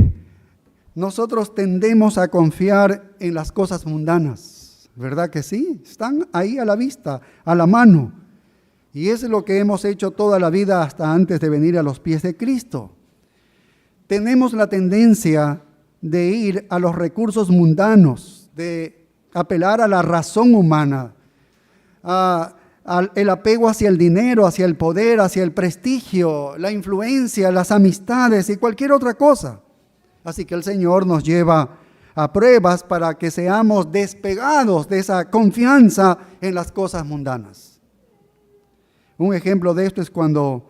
S3: nosotros tendemos a confiar en las cosas mundanas, ¿verdad que sí? Están ahí a la vista, a la mano. Y es lo que hemos hecho toda la vida hasta antes de venir a los pies de Cristo. Tenemos la tendencia de ir a los recursos mundanos, de apelar a la razón humana, el apego hacia el dinero, hacia el poder, hacia el prestigio, la influencia, las amistades y cualquier otra cosa. Así que el Señor nos lleva a pruebas para que seamos despegados de esa confianza en las cosas mundanas. Un ejemplo de esto es cuando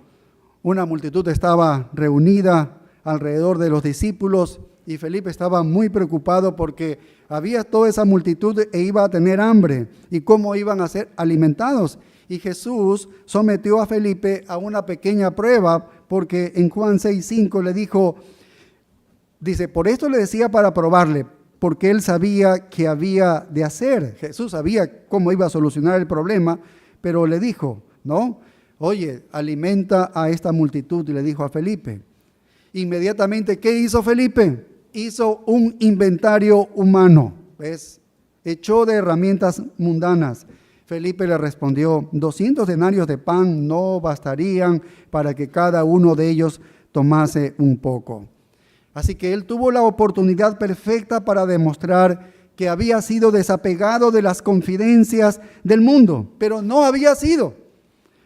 S3: una multitud estaba reunida alrededor de los discípulos y Felipe estaba muy preocupado porque había toda esa multitud e iba a tener hambre y cómo iban a ser alimentados. Y Jesús sometió a Felipe a una pequeña prueba porque en Juan 6:5 le dijo, dice, por esto le decía para probarle, porque él sabía qué había de hacer. Jesús sabía cómo iba a solucionar el problema, pero le dijo, ¿no? Oye, alimenta a esta multitud, y le dijo a Felipe. Inmediatamente, ¿qué hizo Felipe? Hizo un inventario humano, ¿ves? Echó de herramientas mundanas. Felipe le respondió, 200 denarios de pan no bastarían para que cada uno de ellos tomase un poco. Así que él tuvo la oportunidad perfecta para demostrar que había sido desapegado de las confidencias del mundo, pero no había sido,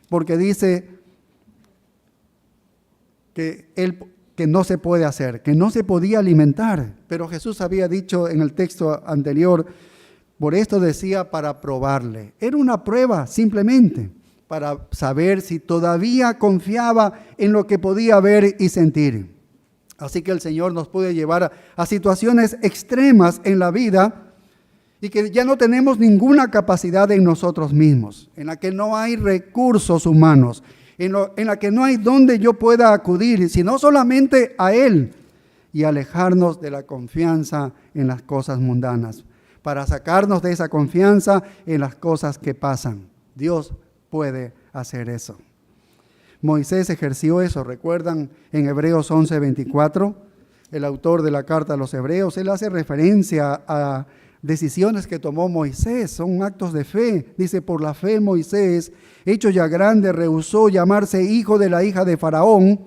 S3: porque dice que no se puede hacer, que no se podía alimentar. Pero Jesús había dicho en el texto anterior, por esto decía para probarle. Era una prueba simplemente para saber si todavía confiaba en lo que podía ver y sentir. Así que el Señor nos puede llevar a situaciones extremas en la vida y que ya no tenemos ninguna capacidad en nosotros mismos, en la que no hay recursos humanos, en la que no hay donde yo pueda acudir, sino solamente a Él, y alejarnos de la confianza en las cosas mundanas, para sacarnos de esa confianza en las cosas que pasan. Dios puede hacer eso. Moisés ejerció eso, ¿recuerdan? En Hebreos 11:24, el autor de la carta a los Hebreos, él hace referencia a decisiones que tomó Moisés, son actos de fe. Dice, por la fe Moisés, hecho ya grande, rehusó llamarse hijo de la hija de Faraón.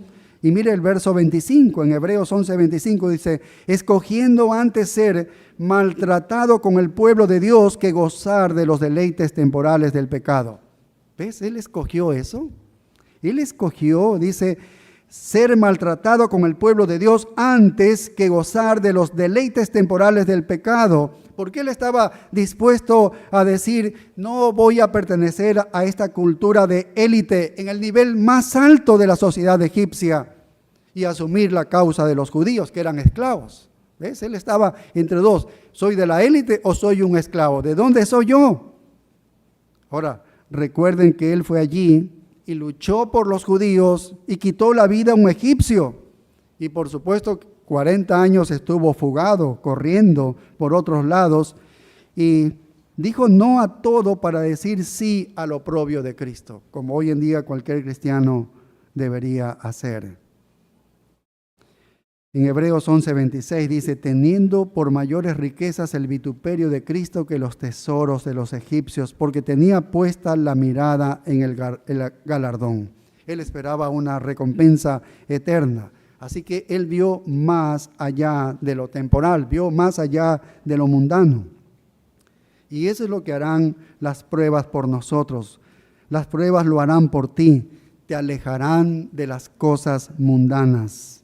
S3: Y mire el verso 25, en Hebreos 11:25 dice, escogiendo antes ser maltratado con el pueblo de Dios que gozar de los deleites temporales del pecado. ¿Ves? Él escogió eso. Él escogió, dice, ser maltratado con el pueblo de Dios antes que gozar de los deleites temporales del pecado. Porque él estaba dispuesto a decir, no voy a pertenecer a esta cultura de élite en el nivel más alto de la sociedad egipcia y asumir la causa de los judíos que eran esclavos. ¿Ves? Él estaba entre dos, ¿soy de la élite o soy un esclavo? ¿De dónde soy yo? Ahora, recuerden que él fue allí y luchó por los judíos y quitó la vida a un egipcio. Y por supuesto, 40 años estuvo fugado, corriendo por otros lados, y dijo no a todo para decir sí al oprobio de Cristo, como hoy en día cualquier cristiano debería hacer. En Hebreos 11:26 dice, teniendo por mayores riquezas el vituperio de Cristo que los tesoros de los egipcios, porque tenía puesta la mirada en el galardón. Él esperaba una recompensa eterna. Así que él vio más allá de lo temporal, vio más allá de lo mundano. Y eso es lo que harán las pruebas por nosotros. Las pruebas lo harán por ti, te alejarán de las cosas mundanas.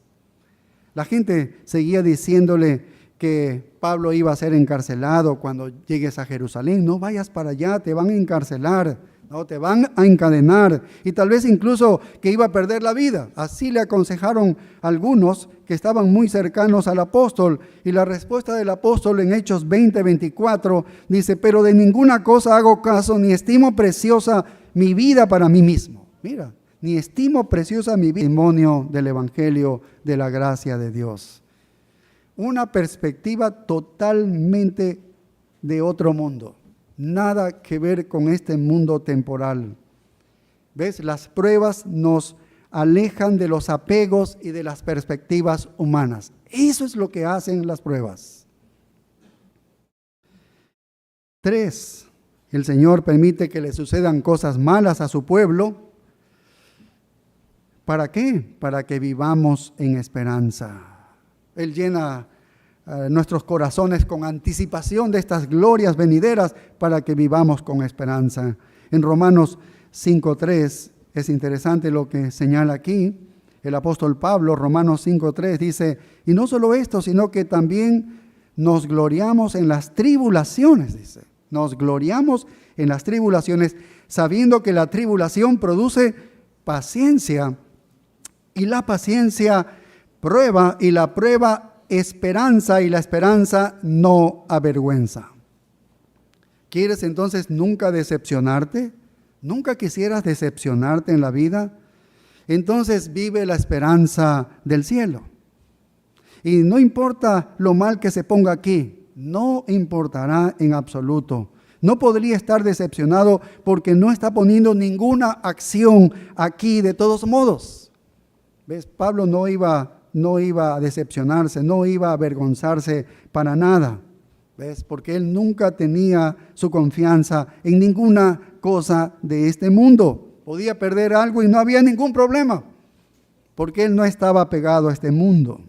S3: La gente seguía diciéndole que Pablo iba a ser encarcelado cuando llegues a Jerusalén. No vayas para allá, te van a encarcelar, no, te van a encadenar y tal vez incluso que iba a perder la vida. Así le aconsejaron algunos que estaban muy cercanos al apóstol. Y la respuesta del apóstol en Hechos 20:24 dice, pero de ninguna cosa hago caso, ni estimo preciosa mi vida para mí mismo. Mira, ni estimo preciosa mi vida, testimonio del evangelio de la gracia de Dios. Una perspectiva totalmente de otro mundo. Nada que ver con este mundo temporal. ¿Ves? Las pruebas nos alejan de los apegos y de las perspectivas humanas. Eso es lo que hacen las pruebas. 3. el Señor permite que le sucedan cosas malas a su pueblo. ¿Para qué? Para que vivamos en esperanza. Él llena nuestros corazones con anticipación de estas glorias venideras para que vivamos con esperanza. En Romanos 5:3 es interesante lo que señala aquí el apóstol Pablo. Romanos 5:3 dice, y no solo esto, sino que también nos gloriamos en las tribulaciones, dice. Nos gloriamos en las tribulaciones, sabiendo que la tribulación produce paciencia, y la paciencia prueba, y la prueba esperanza, y la esperanza no avergüenza. ¿Quieres entonces nunca decepcionarte? ¿Nunca quisieras decepcionarte en la vida? Entonces vive la esperanza del cielo. Y no importa lo mal que se ponga aquí, no importará en absoluto. No podría estar decepcionado porque no está poniendo ninguna acción aquí de todos modos. ¿Ves? Pablo no iba a decepcionarse, no iba a avergonzarse para nada. ¿Ves? Porque él nunca tenía su confianza en ninguna cosa de este mundo. Podía perder algo y no había ningún problema, porque él no estaba pegado a este mundo.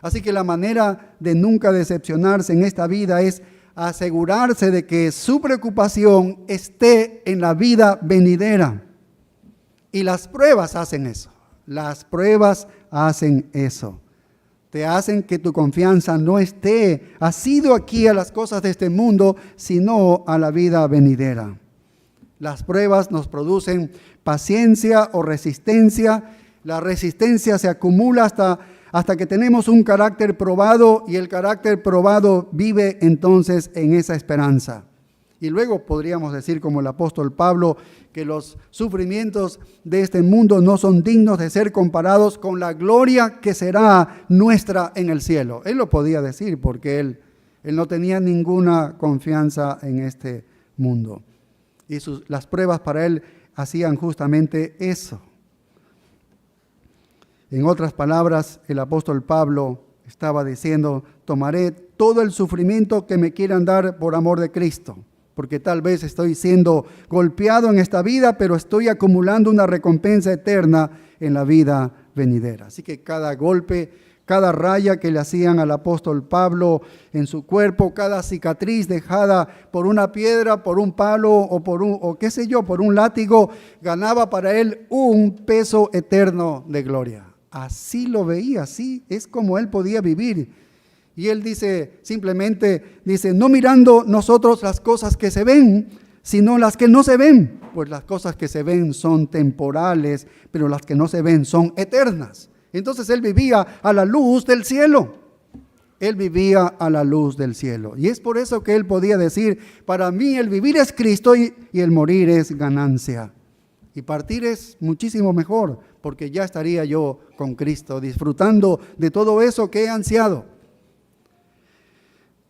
S3: Así que la manera de nunca decepcionarse en esta vida es asegurarse de que su preocupación esté en la vida venidera. Y las pruebas hacen eso. Las pruebas hacen eso. Te hacen que tu confianza no esté asido aquí a las cosas de este mundo, sino a la vida venidera. Las pruebas nos producen paciencia o resistencia. La resistencia se acumula hasta que tenemos un carácter probado, y el carácter probado vive entonces en esa esperanza. Y luego podríamos decir, como el apóstol Pablo, que los sufrimientos de este mundo no son dignos de ser comparados con la gloria que será nuestra en el cielo. Él lo podía decir porque él no tenía ninguna confianza en este mundo. Y las pruebas para él hacían justamente eso. En otras palabras, el apóstol Pablo estaba diciendo, tomaré todo el sufrimiento que me quieran dar por amor de Cristo, porque tal vez estoy siendo golpeado en esta vida, pero estoy acumulando una recompensa eterna en la vida venidera. Así que cada golpe, cada raya que le hacían al apóstol Pablo en su cuerpo, cada cicatriz dejada por una piedra, por un palo o por un látigo, ganaba para él un peso eterno de gloria. Así lo veía, así es como él podía vivir. Y él dice, simplemente dice, no mirando nosotros las cosas que se ven, sino las que no se ven. Pues las cosas que se ven son temporales, pero las que no se ven son eternas. Entonces él vivía a la luz del cielo. Él vivía a la luz del cielo. Y es por eso que él podía decir, para mí el vivir es Cristo y el morir es ganancia. Y partir es muchísimo mejor, porque ya estaría yo con Cristo, disfrutando de todo eso que he ansiado.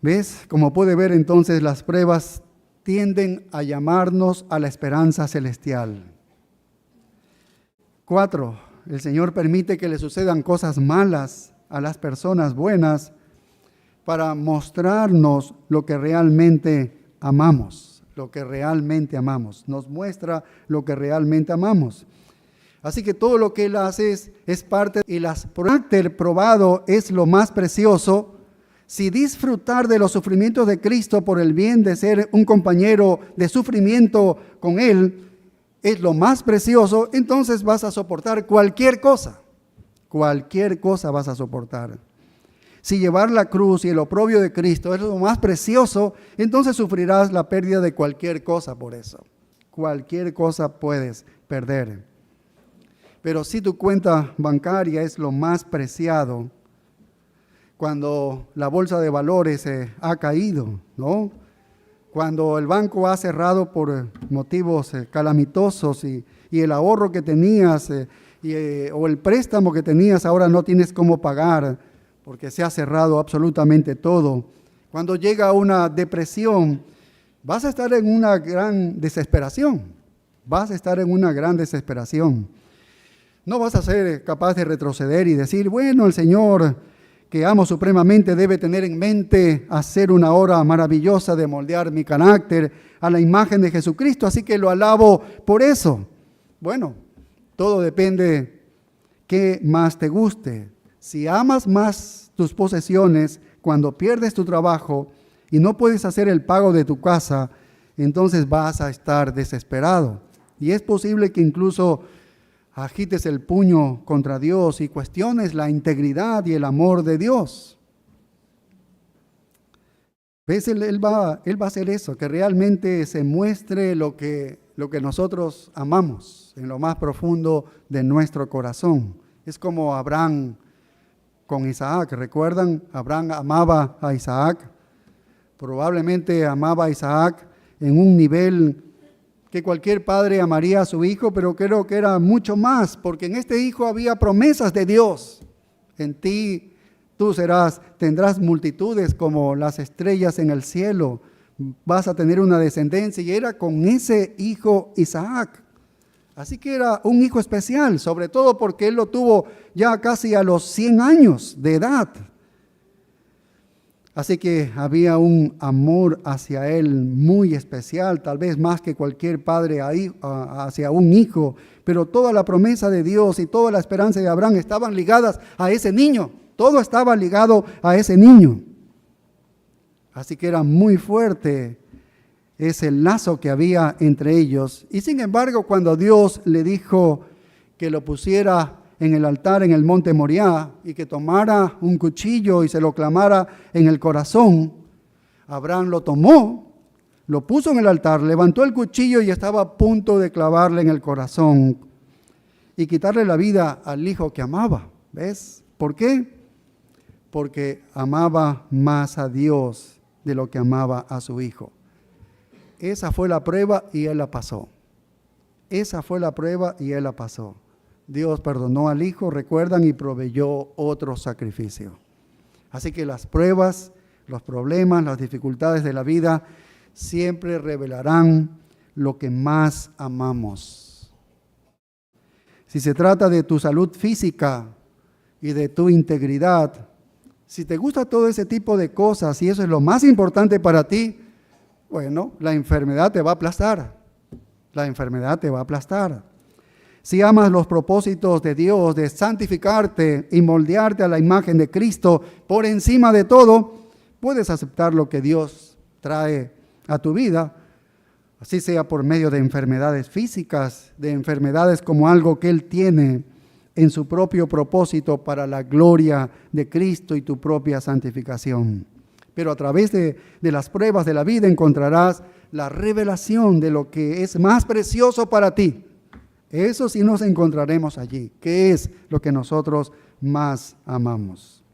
S3: ¿Ves? Como puede ver entonces, las pruebas tienden a llamarnos a la esperanza celestial. 4. El Señor permite que le sucedan cosas malas a las personas buenas para mostrarnos lo que realmente amamos. Lo que realmente amamos. Nos muestra lo que realmente amamos. Así que todo lo que Él hace es parte, y el carácter probado es lo más precioso. Si disfrutar de los sufrimientos de Cristo por el bien de ser un compañero de sufrimiento con Él es lo más precioso, entonces vas a soportar cualquier cosa. Cualquier cosa vas a soportar. Si llevar la cruz y el oprobio de Cristo es lo más precioso, entonces sufrirás la pérdida de cualquier cosa por eso. Cualquier cosa puedes perder. Pero si tu cuenta bancaria es lo más preciado, cuando la bolsa de valores ha caído, ¿no? Cuando el banco ha cerrado por motivos calamitosos y el ahorro que tenías o el préstamo que tenías ahora no tienes cómo pagar porque se ha cerrado absolutamente todo. Cuando llega una depresión, vas a estar en una gran desesperación. Vas a estar en una gran desesperación. No vas a ser capaz de retroceder y decir, bueno, el Señor que amo supremamente debe tener en mente hacer una obra maravillosa de moldear mi carácter a la imagen de Jesucristo, así que lo alabo por eso. Bueno, todo depende qué más te guste. Si amas más tus posesiones cuando pierdes tu trabajo y no puedes hacer el pago de tu casa, entonces vas a estar desesperado. Y es posible que incluso agites el puño contra Dios y cuestiones la integridad y el amor de Dios. ¿Ves? Él va a hacer eso, que realmente se muestre lo que nosotros amamos en lo más profundo de nuestro corazón. Es como Abraham con Isaac. ¿Recuerdan? Abraham amaba a Isaac. Probablemente amaba a Isaac en un nivel que cualquier padre amaría a su hijo, pero creo que era mucho más, porque en este hijo había promesas de Dios. En ti tú tendrás multitudes como las estrellas en el cielo, vas a tener una descendencia, y era con ese hijo Isaac. Así que era un hijo especial, sobre todo porque él lo tuvo ya casi a los 100 años de edad. Así que había un amor hacia él muy especial, tal vez más que cualquier padre hacia un hijo, pero toda la promesa de Dios y toda la esperanza de Abraham estaban ligadas a ese niño, todo estaba ligado a ese niño. Así que era muy fuerte ese lazo que había entre ellos. Y sin embargo, cuando Dios le dijo que lo pusiera en el altar en el monte Moriah y que tomara un cuchillo y se lo clavara en el corazón, Abraham lo tomó, lo puso en el altar, levantó el cuchillo y estaba a punto de clavarle en el corazón y quitarle la vida al hijo que amaba. ¿Ves? ¿Por qué? Porque amaba más a Dios de lo que amaba a su hijo. Esa fue la prueba y él la pasó. Esa fue la prueba y él la pasó. Dios perdonó al hijo, recuerdan, y proveyó otro sacrificio. Así que las pruebas, los problemas, las dificultades de la vida siempre revelarán lo que más amamos. Si se trata de tu salud física y de tu integridad, si te gusta todo ese tipo de cosas y eso es lo más importante para ti, bueno, la enfermedad te va a aplastar. La enfermedad te va a aplastar. Si amas los propósitos de Dios de santificarte y moldearte a la imagen de Cristo por encima de todo, puedes aceptar lo que Dios trae a tu vida, así sea por medio de enfermedades físicas, de enfermedades como algo que Él tiene en su propio propósito para la gloria de Cristo y tu propia santificación. Pero a través de las pruebas de la vida encontrarás la revelación de lo que es más precioso para ti. Eso sí nos encontraremos allí. ¿Qué es lo que nosotros más amamos?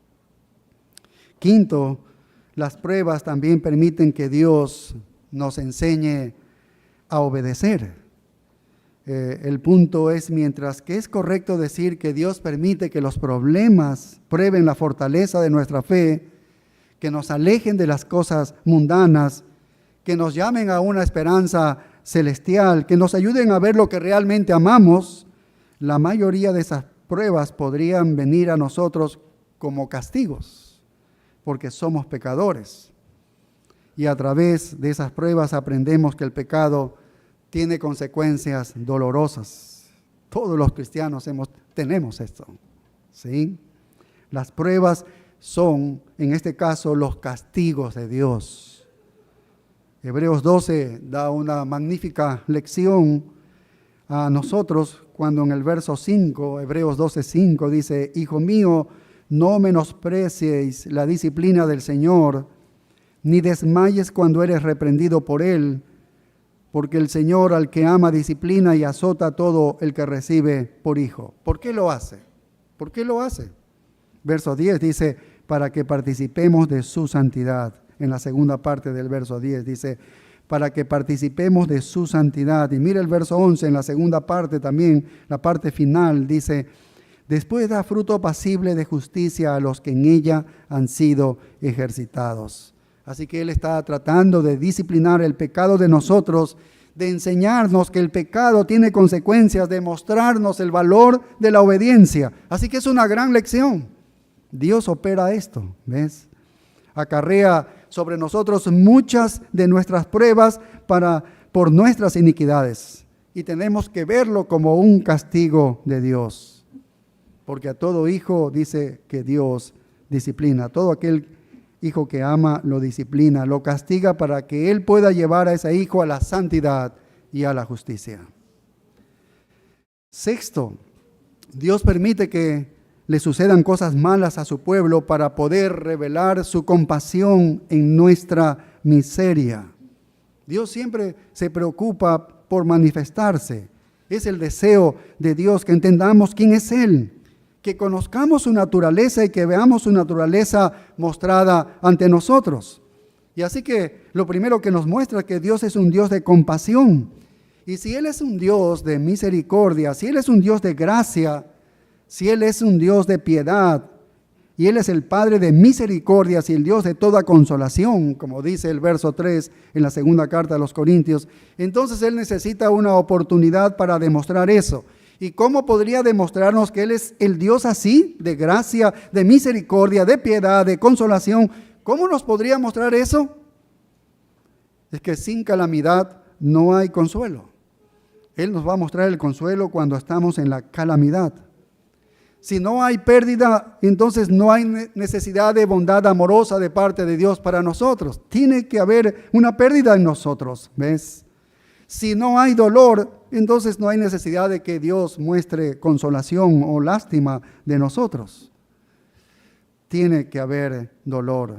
S3: Quinto, las pruebas también permiten que Dios nos enseñe a obedecer. El punto es, mientras que es correcto decir que Dios permite que los problemas prueben la fortaleza de nuestra fe, que nos alejen de las cosas mundanas, que nos llamen a una esperanza celestial, que nos ayuden a ver lo que realmente amamos, la mayoría de esas pruebas podrían venir a nosotros como castigos, porque somos pecadores. Y a través de esas pruebas aprendemos que el pecado tiene consecuencias dolorosas. Todos los cristianos tenemos esto, ¿sí? Las pruebas son, en este caso, los castigos de Dios. Hebreos 12 da una magnífica lección a nosotros cuando en el verso 5, Hebreos 12:5 dice: Hijo mío, no menosprecies la disciplina del Señor, ni desmayes cuando eres reprendido por Él, porque el Señor al que ama disciplina y azota a todo el que recibe por hijo. ¿Por qué lo hace? ¿Por qué lo hace? Verso 10 dice: para que participemos de su santidad. En la segunda parte del verso 10 dice: para que participemos de su santidad. Y mira el verso 11, en la segunda parte también, la parte final, dice: después da fruto apacible de justicia a los que en ella han sido ejercitados. Así que Él está tratando de disciplinar el pecado de nosotros, de enseñarnos que el pecado tiene consecuencias, de mostrarnos el valor de la obediencia. Así que es una gran lección. Dios opera esto, ¿ves? Acarrea sobre nosotros muchas de nuestras pruebas por nuestras iniquidades. Y tenemos que verlo como un castigo de Dios. Porque a todo hijo dice que Dios disciplina. Todo aquel hijo que ama lo disciplina, lo castiga para que él pueda llevar a ese hijo a la santidad y a la justicia. Sexto, Dios permite que le sucedan cosas malas a su pueblo para poder revelar su compasión en nuestra miseria. Dios siempre se preocupa por manifestarse. Es el deseo de Dios que entendamos quién es Él, que conozcamos su naturaleza y que veamos su naturaleza mostrada ante nosotros. Y así que lo primero que nos muestra es que Dios es un Dios de compasión. Y si Él es un Dios de misericordia, si Él es un Dios de gracia, si Él es un Dios de piedad, y Él es el Padre de misericordias y el Dios de toda consolación, como dice el verso 3 en la segunda carta de los Corintios, entonces Él necesita una oportunidad para demostrar eso. ¿Y cómo podría demostrarnos que Él es el Dios así, de gracia, de misericordia, de piedad, de consolación? ¿Cómo nos podría mostrar eso? Es que sin calamidad no hay consuelo. Él nos va a mostrar el consuelo cuando estamos en la calamidad. Si no hay pérdida, entonces no hay necesidad de bondad amorosa de parte de Dios para nosotros. Tiene que haber una pérdida en nosotros, ¿ves? Si no hay dolor, entonces no hay necesidad de que Dios muestre consolación o lástima de nosotros. Tiene que haber dolor.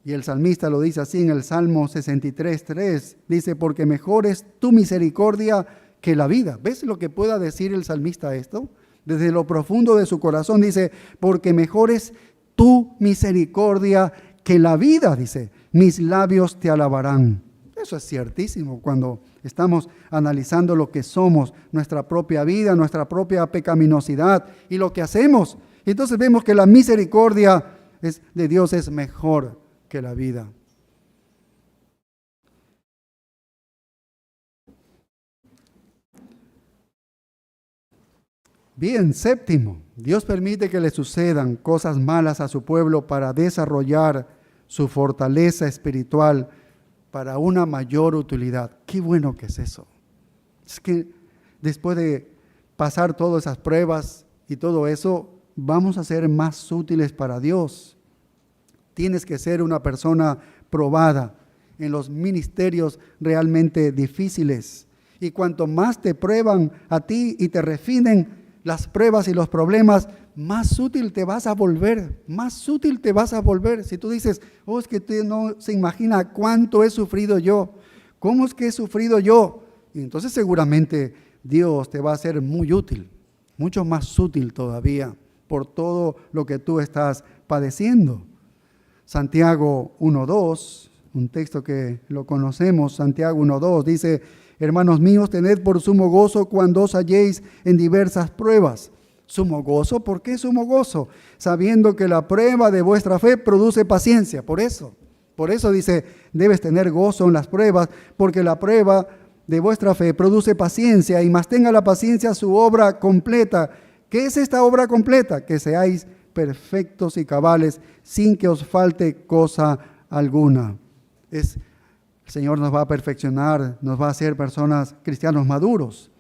S3: Y el salmista lo dice así en el Salmo 63:3. Dice, porque mejor es tu misericordia que la vida. ¿Ves lo que pueda decir el salmista esto? Desde lo profundo de su corazón dice, porque mejor es tu misericordia que la vida, dice, mis labios te alabarán. Eso es ciertísimo cuando estamos analizando lo que somos, nuestra propia vida, nuestra propia pecaminosidad y lo que hacemos. Entonces vemos que la misericordia de Dios es mejor que la vida. Bien, séptimo, Dios permite que le sucedan cosas malas a su pueblo para desarrollar su fortaleza espiritual para una mayor utilidad. Qué bueno que es eso. Es que después de pasar todas esas pruebas y todo eso, vamos a ser más útiles para Dios. Tienes que ser una persona probada en los ministerios realmente difíciles. Y cuanto más te prueban a ti y te refinen las pruebas y los problemas, más útil te vas a volver, más útil te vas a volver. Si tú dices, oh, es que usted no se imagina cuánto he sufrido yo, cómo es que he sufrido yo, y entonces seguramente Dios te va a ser muy útil, mucho más útil todavía por todo lo que tú estás padeciendo. Santiago 1:2, un texto que lo conocemos, Santiago 1:2 dice, hermanos míos, tened por sumo gozo cuando os halléis en diversas pruebas. ¿Sumo gozo? ¿Por qué sumo gozo? Sabiendo que la prueba de vuestra fe produce paciencia. Por eso dice, debes tener gozo en las pruebas, porque la prueba de vuestra fe produce paciencia, y más tenga la paciencia su obra completa. ¿Qué es esta obra completa? Que seáis perfectos y cabales, sin que os falte cosa alguna. El Señor nos va a perfeccionar, nos va a hacer personas, cristianos maduros.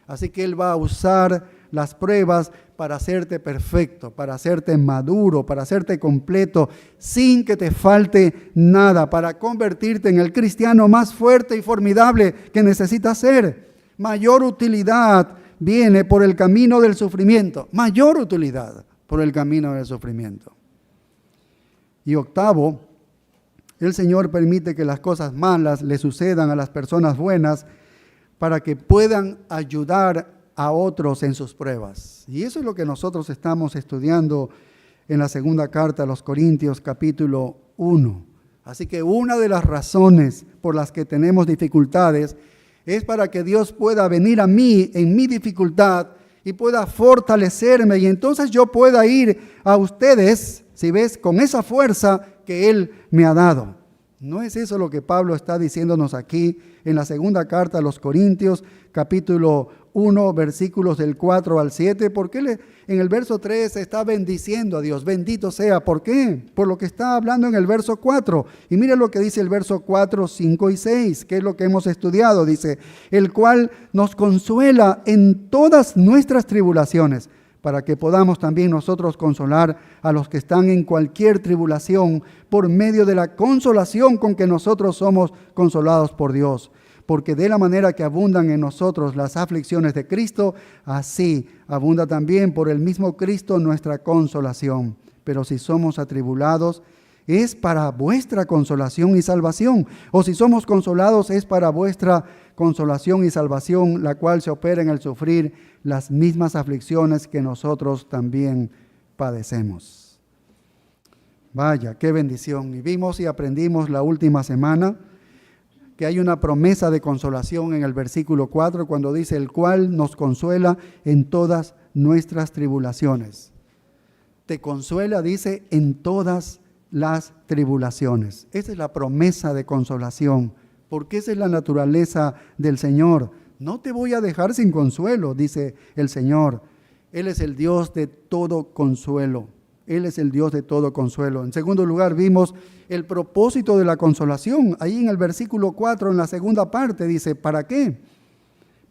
S3: Así que Él va a usar las pruebas para hacerte perfecto, para hacerte maduro, para hacerte completo, sin que te falte nada, para convertirte en el cristiano más fuerte y formidable que necesitas ser. Mayor utilidad viene por el camino del sufrimiento, mayor utilidad por el camino del sufrimiento. Y octavo, el Señor permite que las cosas malas le sucedan a las personas buenas para que puedan ayudar a otros en sus pruebas. Y eso es lo que nosotros estamos estudiando en la segunda carta a los Corintios, capítulo 1. Así que una de las razones por las que tenemos dificultades es para que Dios pueda venir a mí en mi dificultad y pueda fortalecerme, y entonces yo pueda ir a ustedes, si ves, con esa fuerza que Él me ha dado. ¿No es eso lo que Pablo está diciéndonos aquí en la segunda carta a los Corintios, capítulo 1, versículos del 4 al 7? ¿Por qué en el verso 3 está bendiciendo a Dios? Bendito sea. ¿Por qué? Por lo que está hablando en el verso 4. Y mire lo que dice el verso 4, 5 y 6, que es lo que hemos estudiado. Dice, el cual nos consuela en todas nuestras tribulaciones, para que podamos también nosotros consolar a los que están en cualquier tribulación por medio de la consolación con que nosotros somos consolados por Dios. Porque de la manera que abundan en nosotros las aflicciones de Cristo, así abunda también por el mismo Cristo nuestra consolación. Pero si somos atribulados, es para vuestra consolación y salvación. O si somos consolados, es para vuestra consolación y salvación, la cual se opera en el sufrir las mismas aflicciones que nosotros también padecemos. Vaya, qué bendición. Y vimos y aprendimos la última semana que hay una promesa de consolación en el versículo 4, cuando dice, el cual nos consuela en todas nuestras tribulaciones. Te consuela, dice, en todas las tribulaciones. Esa es la promesa de consolación, porque esa es la naturaleza del Señor. No te voy a dejar sin consuelo, dice el Señor. Él es el Dios de todo consuelo. Él es el Dios de todo consuelo. En segundo lugar, vimos el propósito de la consolación. Ahí en el versículo 4, en la segunda parte, dice, ¿para qué?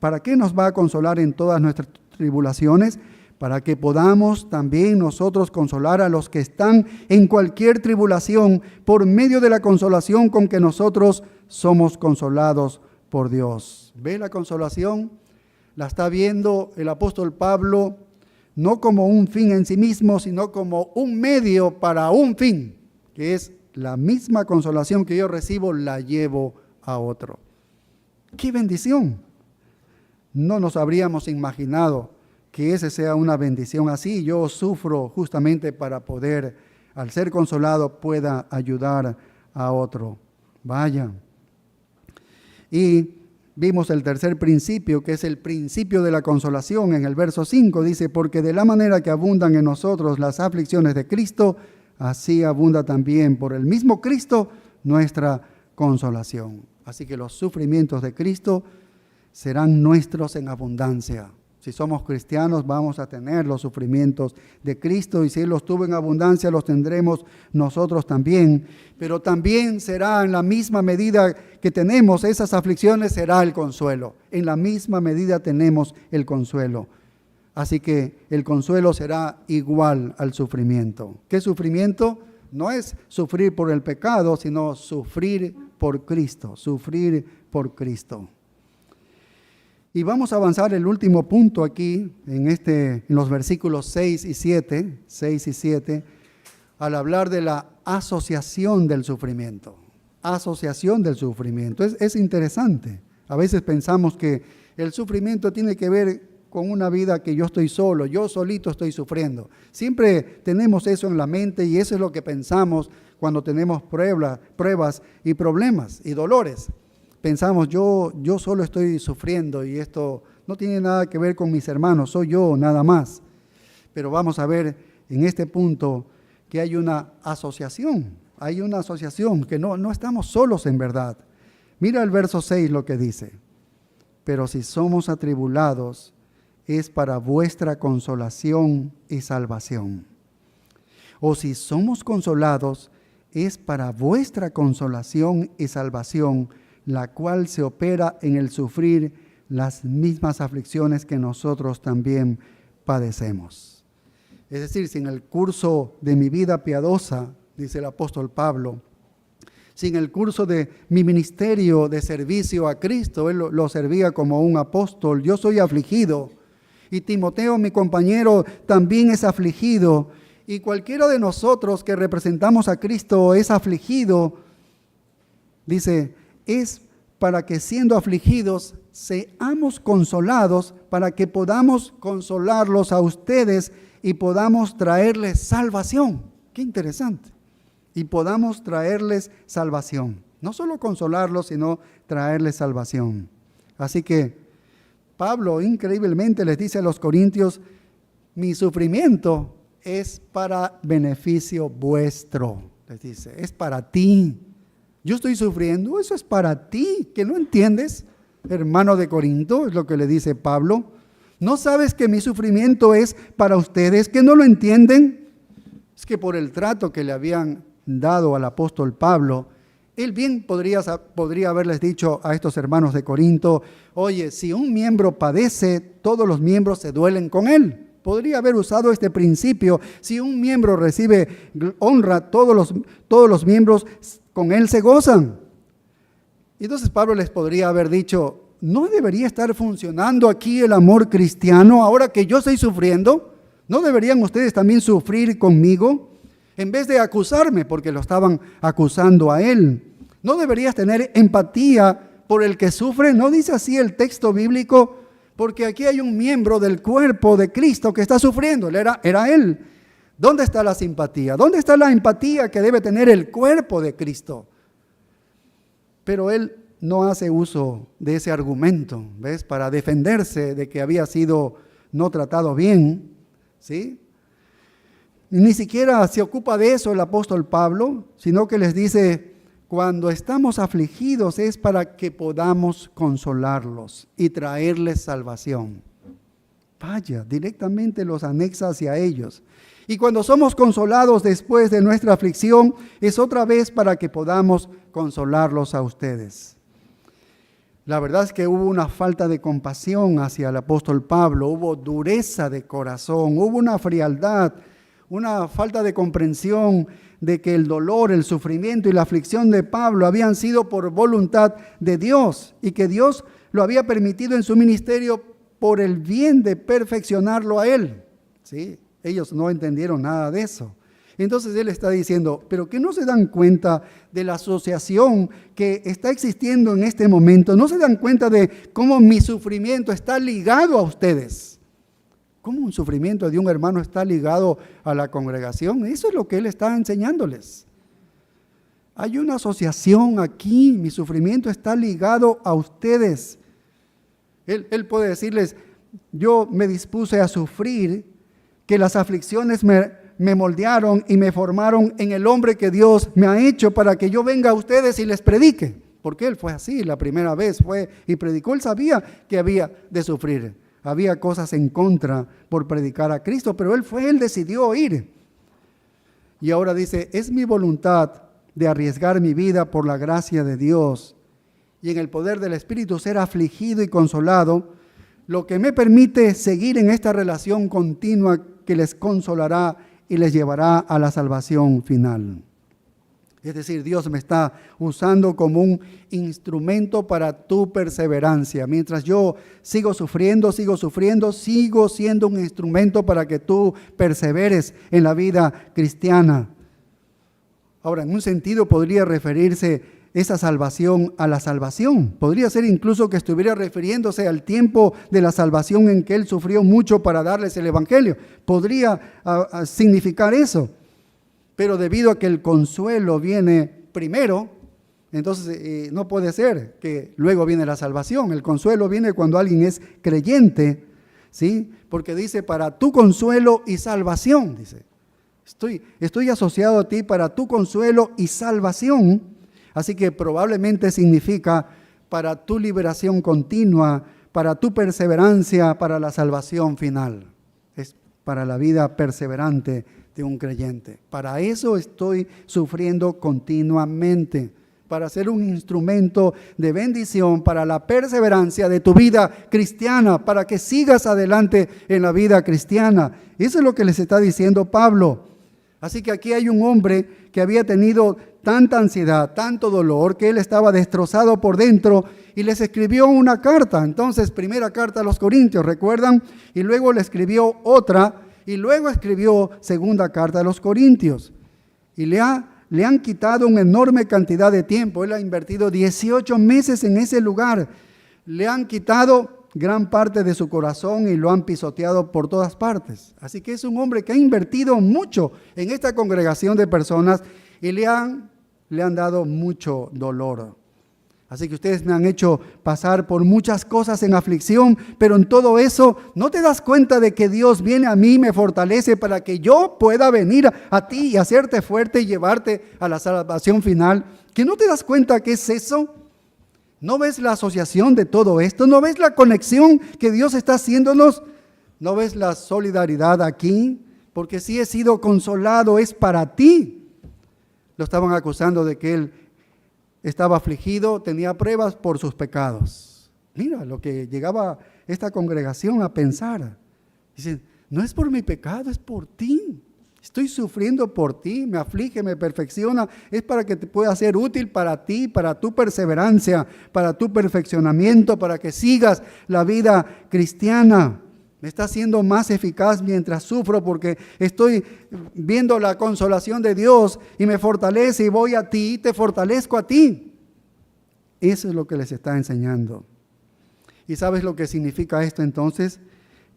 S3: ¿Para qué nos va a consolar en todas nuestras tribulaciones? Para que podamos también nosotros consolar a los que están en cualquier tribulación por medio de la consolación con que nosotros somos consolados por Dios. ¿Ve la consolación? La está viendo el apóstol Pablo no como un fin en sí mismo, sino como un medio para un fin, que es la misma consolación que yo recibo, la llevo a otro. ¡Qué bendición! No nos habríamos imaginado que ese sea una bendición así. Yo sufro justamente para poder, al ser consolado, pueda ayudar a otro. Vaya. Y vimos el tercer principio, que es el principio de la consolación. En el verso 5 dice, porque de la manera que abundan en nosotros las aflicciones de Cristo, así abunda también por el mismo Cristo nuestra consolación. Así que los sufrimientos de Cristo serán nuestros en abundancia. Si somos cristianos, vamos a tener los sufrimientos de Cristo, y si Él los tuvo en abundancia, los tendremos nosotros también. Pero también será en la misma medida que tenemos esas aflicciones, será el consuelo. En la misma medida tenemos el consuelo. Así que el consuelo será igual al sufrimiento. ¿Qué sufrimiento? No es sufrir por el pecado, sino sufrir por Cristo, sufrir por Cristo. Y vamos a avanzar el último punto aquí, en los versículos 6 y 7, al hablar de la asociación del sufrimiento. Asociación del sufrimiento. Es interesante. A veces pensamos que el sufrimiento tiene que ver con una vida que yo estoy solo, yo solito estoy sufriendo. Siempre tenemos eso en la mente, y eso es lo que pensamos cuando tenemos pruebas y problemas y dolores. Pensamos, yo solo estoy sufriendo y esto no tiene nada que ver con mis hermanos, soy yo nada más. Pero vamos a ver en este punto que hay una asociación, que no estamos solos en verdad. Mira el verso 6 lo que dice, pero si somos atribulados es para vuestra consolación y salvación. O si somos consolados es para vuestra consolación y salvación, la cual se opera en el sufrir las mismas aflicciones que nosotros también padecemos. Es decir, si en el curso de mi vida piadosa, dice el apóstol Pablo, si en el curso de mi ministerio de servicio a Cristo, él lo servía como un apóstol, yo soy afligido, y Timoteo, mi compañero, también es afligido, y cualquiera de nosotros que representamos a Cristo es afligido, dice, es para que siendo afligidos seamos consolados, para que podamos consolarlos a ustedes y podamos traerles salvación. Qué interesante. Y podamos traerles salvación. No solo consolarlos, sino traerles salvación. Así que Pablo increíblemente les dice a los corintios, mi sufrimiento es para beneficio vuestro. Les dice, es para ti. Yo estoy sufriendo, eso es para ti, que no entiendes, hermano de Corinto, es lo que le dice Pablo. ¿No sabes que mi sufrimiento es para ustedes, que no lo entienden? Es que por el trato que le habían dado al apóstol Pablo, él bien podría haberles dicho a estos hermanos de Corinto, oye, si un miembro padece, todos los miembros se duelen con él. Podría haber usado este principio. Si un miembro recibe honra, todos los miembros con él se gozan. Y entonces Pablo les podría haber dicho, ¿no debería estar funcionando aquí el amor cristiano ahora que yo estoy sufriendo? ¿No deberían ustedes también sufrir conmigo? En vez de acusarme, porque lo estaban acusando a él. ¿No deberías tener empatía por el que sufre? ¿No dice así el texto bíblico? Porque aquí hay un miembro del cuerpo de Cristo que está sufriendo. Era él. ¿Dónde está la simpatía? ¿Dónde está la empatía que debe tener el cuerpo de Cristo? Pero él no hace uso de ese argumento, ¿ves? Para defenderse de que había sido no tratado bien, ¿sí? Ni siquiera se ocupa de eso el apóstol Pablo, sino que les dice, cuando estamos afligidos es para que podamos consolarlos y traerles salvación. Vaya, directamente los anexa hacia ellos. Y cuando somos consolados después de nuestra aflicción, es otra vez para que podamos consolarlos a ustedes. La verdad es que hubo una falta de compasión hacia el apóstol Pablo, hubo dureza de corazón, hubo una frialdad, una falta de comprensión de que el dolor, el sufrimiento y la aflicción de Pablo habían sido por voluntad de Dios y que Dios lo había permitido en su ministerio por el bien de perfeccionarlo a él. ¿Sí? Ellos no entendieron nada de eso. Entonces él está diciendo, pero que no se dan cuenta de la asociación que está existiendo en este momento, no se dan cuenta de cómo mi sufrimiento está ligado a ustedes. ¿Cómo un sufrimiento de un hermano está ligado a la congregación? Eso es lo que él está enseñándoles. Hay una asociación aquí, mi sufrimiento está ligado a ustedes. Él puede decirles, yo me dispuse a sufrir, que las aflicciones me moldearon y me formaron en el hombre que Dios me ha hecho para que yo venga a ustedes y les predique. Porque él fue así, la primera vez fue y predicó, él sabía que había de sufrir. Había cosas en contra por predicar a Cristo, pero él decidió ir. Y ahora dice, es mi voluntad de arriesgar mi vida por la gracia de Dios y en el poder del Espíritu ser afligido y consolado, lo que me permite seguir en esta relación continua que les consolará y les llevará a la salvación final. Es decir, Dios me está usando como un instrumento para tu perseverancia. Mientras yo sigo sufriendo, sigo siendo un instrumento para que tú perseveres en la vida cristiana. Ahora, en un sentido podría referirse esa salvación a la salvación. Podría ser incluso que estuviera refiriéndose al tiempo de la salvación en que Él sufrió mucho para darles el Evangelio. Podría significar eso. Pero debido a que el consuelo viene primero, entonces no puede ser que luego viene la salvación. El consuelo viene cuando alguien es creyente, ¿sí? Porque dice, para tu consuelo y salvación, dice. Estoy asociado a ti para tu consuelo y salvación. Así que probablemente significa para tu liberación continua, para tu perseverancia, para la salvación final. Es para la vida perseverante de un creyente. Para eso estoy sufriendo continuamente, para ser un instrumento de bendición para la perseverancia de tu vida cristiana, para que sigas adelante en la vida cristiana. Eso es lo que les está diciendo Pablo. Así que aquí hay un hombre que había tenido tanta ansiedad, tanto dolor, que él estaba destrozado por dentro y les escribió una carta. Entonces, primera carta a los Corintios, ¿recuerdan? Y luego le escribió otra. Y luego escribió segunda carta a los Corintios. Y le han quitado una enorme cantidad de tiempo. Él ha invertido 18 meses en ese lugar. Le han quitado gran parte de su corazón y lo han pisoteado por todas partes. Así que es un hombre que ha invertido mucho en esta congregación de personas y le han dado mucho dolor. Así que ustedes me han hecho pasar por muchas cosas en aflicción, pero en todo eso, ¿no te das cuenta de que Dios viene a mí y me fortalece para que yo pueda venir a ti y hacerte fuerte y llevarte a la salvación final? ¿Que no te das cuenta que es eso? ¿No ves la asociación de todo esto? ¿No ves la conexión que Dios está haciéndonos? ¿No ves la solidaridad aquí? Porque si he sido consolado es para ti. Lo estaban acusando de que él estaba afligido, tenía pruebas por sus pecados. Mira lo que llegaba esta congregación a pensar. Dicen, no es por mi pecado, es por ti. Estoy sufriendo por ti, me aflige, me perfecciona. Es para que te pueda ser útil para ti, para tu perseverancia, para tu perfeccionamiento, para que sigas la vida cristiana. Me está haciendo más eficaz mientras sufro porque estoy viendo la consolación de Dios y me fortalece y voy a ti y te fortalezco a ti. Eso es lo que les está enseñando. ¿Y sabes lo que significa esto entonces?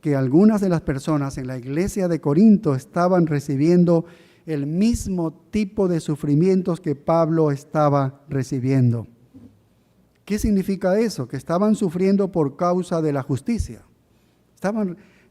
S3: Que algunas de las personas en la iglesia de Corinto estaban recibiendo el mismo tipo de sufrimientos que Pablo estaba recibiendo. ¿Qué significa eso? Que estaban sufriendo por causa de la justicia.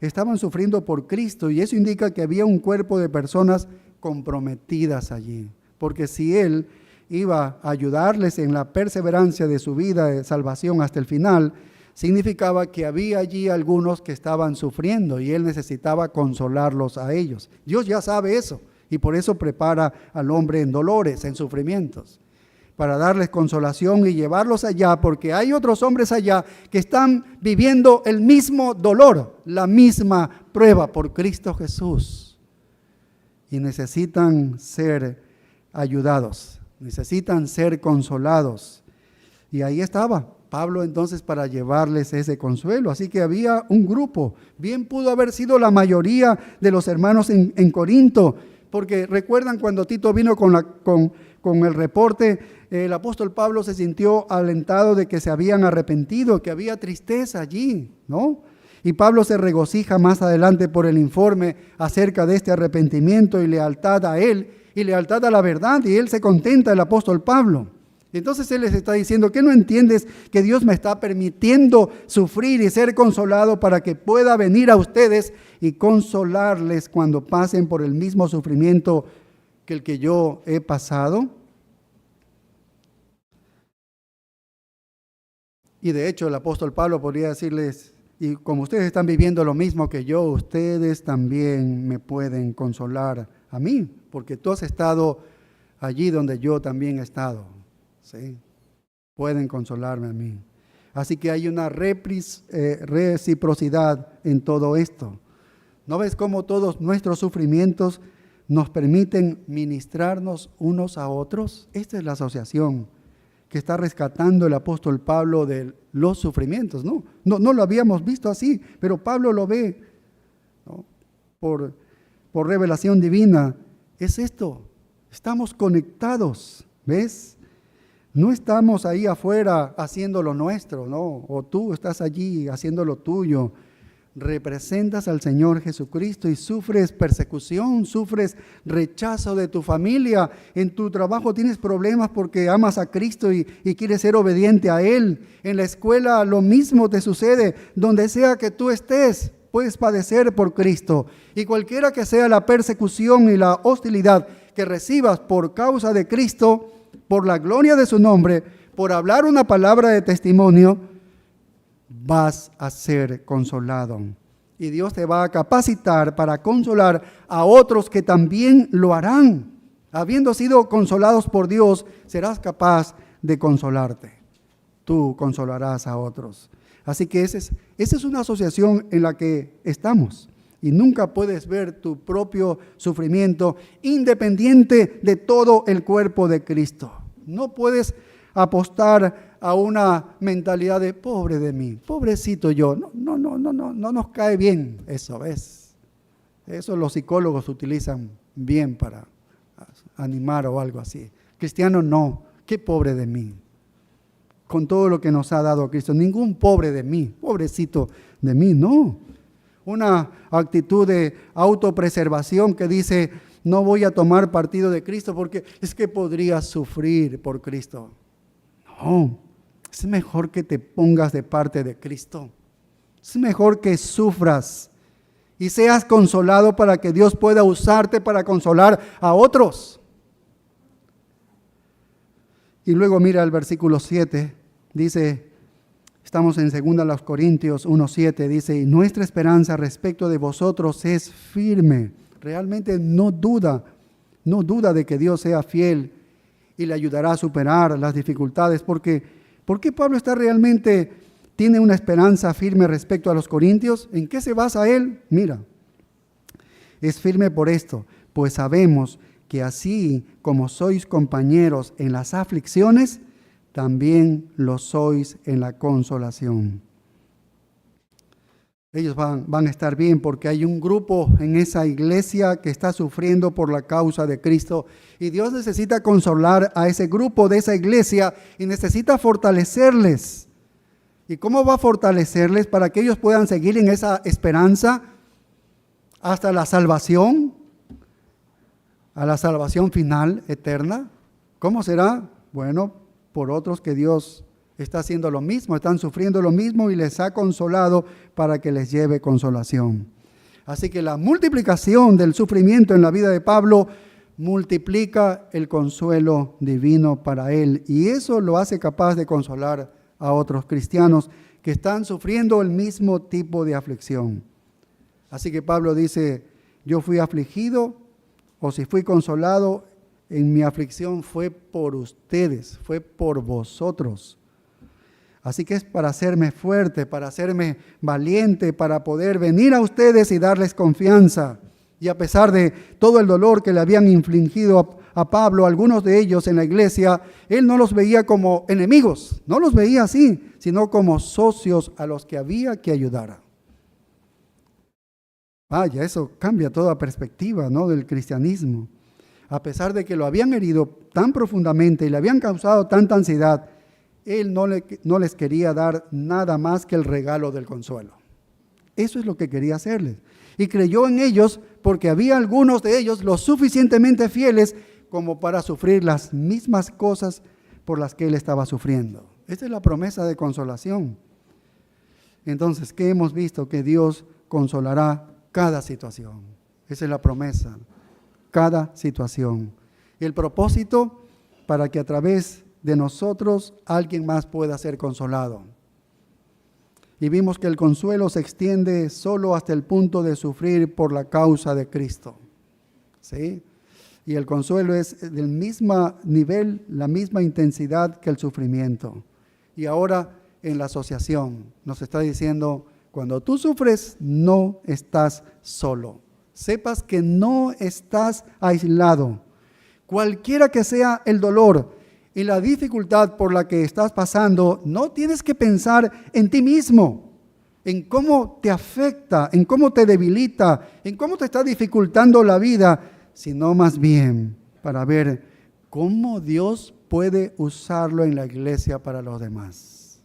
S3: Estaban sufriendo por Cristo y eso indica que había un cuerpo de personas comprometidas allí. Porque si Él iba a ayudarles en la perseverancia de su vida de salvación hasta el final, significaba que había allí algunos que estaban sufriendo y Él necesitaba consolarlos a ellos. Dios ya sabe eso y por eso prepara al hombre en dolores, en sufrimientos, para darles consolación y llevarlos allá, porque hay otros hombres allá que están viviendo el mismo dolor, la misma prueba por Cristo Jesús. Y necesitan ser ayudados, necesitan ser consolados. Y ahí estaba Pablo entonces para llevarles ese consuelo. Así que había un grupo, bien pudo haber sido la mayoría de los hermanos en Corinto, porque recuerdan cuando Tito vino con el reporte, el apóstol Pablo se sintió alentado de que se habían arrepentido, que había tristeza allí, ¿no? Y Pablo se regocija más adelante por el informe acerca de este arrepentimiento y lealtad a él y lealtad a la verdad, y él se contenta, el apóstol Pablo. Entonces él les está diciendo, ¿qué no entiendes que Dios me está permitiendo sufrir y ser consolado para que pueda venir a ustedes y consolarles cuando pasen por el mismo sufrimiento que el que yo he pasado? Y de hecho el apóstol Pablo podría decirles, y como ustedes están viviendo lo mismo que yo, ustedes también me pueden consolar a mí, porque tú has estado allí donde yo también he estado. ¿Sí? Pueden consolarme a mí. Así que hay una reciprocidad en todo esto. ¿No ves cómo todos nuestros sufrimientos nos permiten ministrarnos unos a otros? Esta es la asociación que está rescatando el apóstol Pablo de los sufrimientos. No lo habíamos visto así, pero Pablo lo ve, ¿no? por revelación divina. Es esto, estamos conectados, ¿ves? No estamos ahí afuera haciendo lo nuestro, ¿no? O tú estás allí haciendo lo tuyo. Representas al Señor Jesucristo y sufres persecución, sufres rechazo de tu familia. En tu trabajo tienes problemas porque amas a Cristo y quieres ser obediente a Él. En la escuela lo mismo te sucede. Donde sea que tú estés, puedes padecer por Cristo. Y cualquiera que sea la persecución y la hostilidad que recibas por causa de Cristo, por la gloria de su nombre, por hablar una palabra de testimonio, vas a ser consolado. Y Dios te va a capacitar para consolar a otros que también lo harán. Habiendo sido consolados por Dios, serás capaz de consolarte. Tú consolarás a otros. Así que esa es una asociación en la que estamos. Y nunca puedes ver tu propio sufrimiento independiente de todo el cuerpo de Cristo. No puedes apostar a una mentalidad de pobre de mí, pobrecito yo. No nos cae bien eso, ¿ves? Eso los psicólogos utilizan bien para animar o algo así. Cristiano no, qué pobre de mí. Con todo lo que nos ha dado Cristo, ningún pobre de mí, pobrecito de mí, no. Una actitud de autopreservación que dice, no voy a tomar partido de Cristo porque es que podría sufrir por Cristo. No, es mejor que te pongas de parte de Cristo. Es mejor que sufras y seas consolado para que Dios pueda usarte para consolar a otros. Y luego mira el versículo 7, dice, estamos en 2 Corintios 1:7, dice, y nuestra esperanza respecto de vosotros es firme. Realmente no duda de que Dios sea fiel y le ayudará a superar las dificultades. ¿Por qué Pablo tiene una esperanza firme respecto a los corintios? ¿En qué se basa él? Mira, es firme por esto, pues sabemos que así como sois compañeros en las aflicciones, también lo sois en la consolación. Ellos van a estar bien porque hay un grupo en esa iglesia que está sufriendo por la causa de Cristo. Y Dios necesita consolar a ese grupo de esa iglesia y necesita fortalecerles. ¿Y cómo va a fortalecerles para que ellos puedan seguir en esa esperanza hasta la salvación? A la salvación final, eterna. ¿Cómo será? Bueno, por otros que Dios está haciendo lo mismo, están sufriendo lo mismo y les ha consolado para que les lleve consolación. Así que la multiplicación del sufrimiento en la vida de Pablo multiplica el consuelo divino para él, y eso lo hace capaz de consolar a otros cristianos que están sufriendo el mismo tipo de aflicción. Así que Pablo dice, yo fui afligido, o si fui consolado en mi aflicción, fue por ustedes, fue por vosotros. Así que es para hacerme fuerte, para hacerme valiente, para poder venir a ustedes y darles confianza. Y a pesar de todo el dolor que le habían infligido a Pablo, algunos de ellos en la iglesia, él no los veía como enemigos, no los veía así, sino como socios a los que había que ayudar. Vaya, eso cambia toda perspectiva, ¿no?, del cristianismo. A pesar de que lo habían herido tan profundamente y le habían causado tanta ansiedad, él no les quería dar nada más que el regalo del consuelo. Eso es lo que quería hacerles. Y creyó en ellos porque había algunos de ellos lo suficientemente fieles como para sufrir las mismas cosas por las que él estaba sufriendo. Esta es la promesa de consolación. Entonces, ¿qué hemos visto? Que Dios consolará cada situación. Esa es la promesa, cada situación. Y el propósito para que a través de nosotros alguien más pueda ser consolado. Y vimos que el consuelo se extiende solo hasta el punto de sufrir por la causa de Cristo. ¿Sí? Y el consuelo es del mismo nivel, la misma intensidad que el sufrimiento. Y ahora en la asociación nos está diciendo, cuando tú sufres, no estás solo. Sepas que no estás aislado. Cualquiera que sea el dolor y la dificultad por la que estás pasando, no tienes que pensar en ti mismo, en cómo te afecta, en cómo te debilita, en cómo te está dificultando la vida, sino más bien para ver cómo Dios puede usarlo en la iglesia para los demás.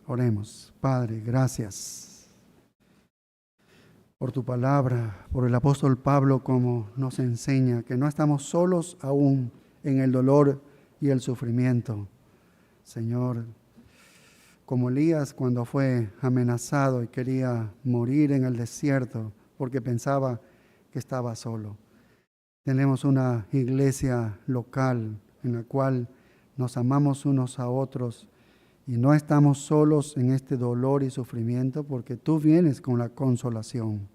S3: Oremos. Padre, gracias por tu palabra, por el apóstol Pablo, como nos enseña que no estamos solos aún en el dolor y el sufrimiento. Señor, como Elías cuando fue amenazado y quería morir en el desierto porque pensaba que estaba solo. Tenemos una iglesia local en la cual nos amamos unos a otros y no estamos solos en este dolor y sufrimiento porque tú vienes con la consolación.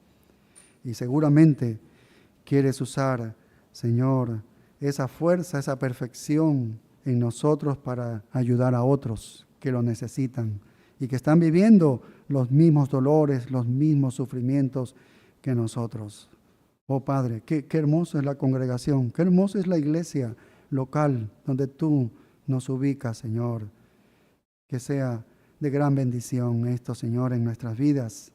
S3: Y seguramente quieres usar, Señor, esa fuerza, esa perfección en nosotros para ayudar a otros que lo necesitan y que están viviendo los mismos dolores, los mismos sufrimientos que nosotros. Oh Padre, qué hermosa es la congregación, qué hermosa es la iglesia local donde tú nos ubicas, Señor. Que sea de gran bendición esto, Señor, en nuestras vidas.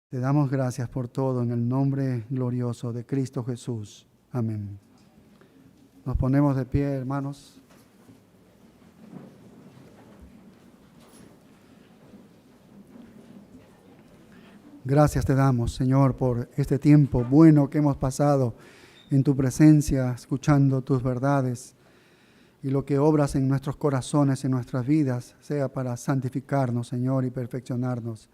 S3: Te damos gracias por todo en el nombre glorioso de Cristo Jesús. Amén. Nos ponemos de pie, hermanos. Gracias te damos, Señor, por este tiempo bueno que hemos pasado en tu presencia, escuchando tus verdades. y lo que obras en nuestros corazones, en nuestras vidas, sea para santificarnos, Señor, y perfeccionarnos.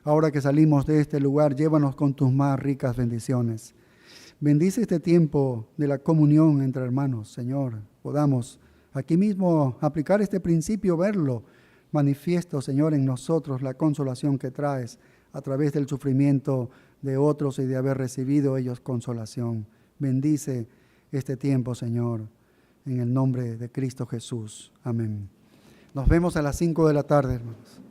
S3: Ahora que salimos de este lugar, llévanos con tus más ricas bendiciones. Bendice este tiempo de la comunión entre hermanos, Señor. Podamos aquí mismo aplicar este principio, verlo manifiesto, Señor, en nosotros la consolación que traes a través del sufrimiento de otros y de haber recibido ellos consolación. Bendice este tiempo, Señor, en el nombre de Cristo Jesús. Amén. Nos vemos a las 5 de la tarde, hermanos.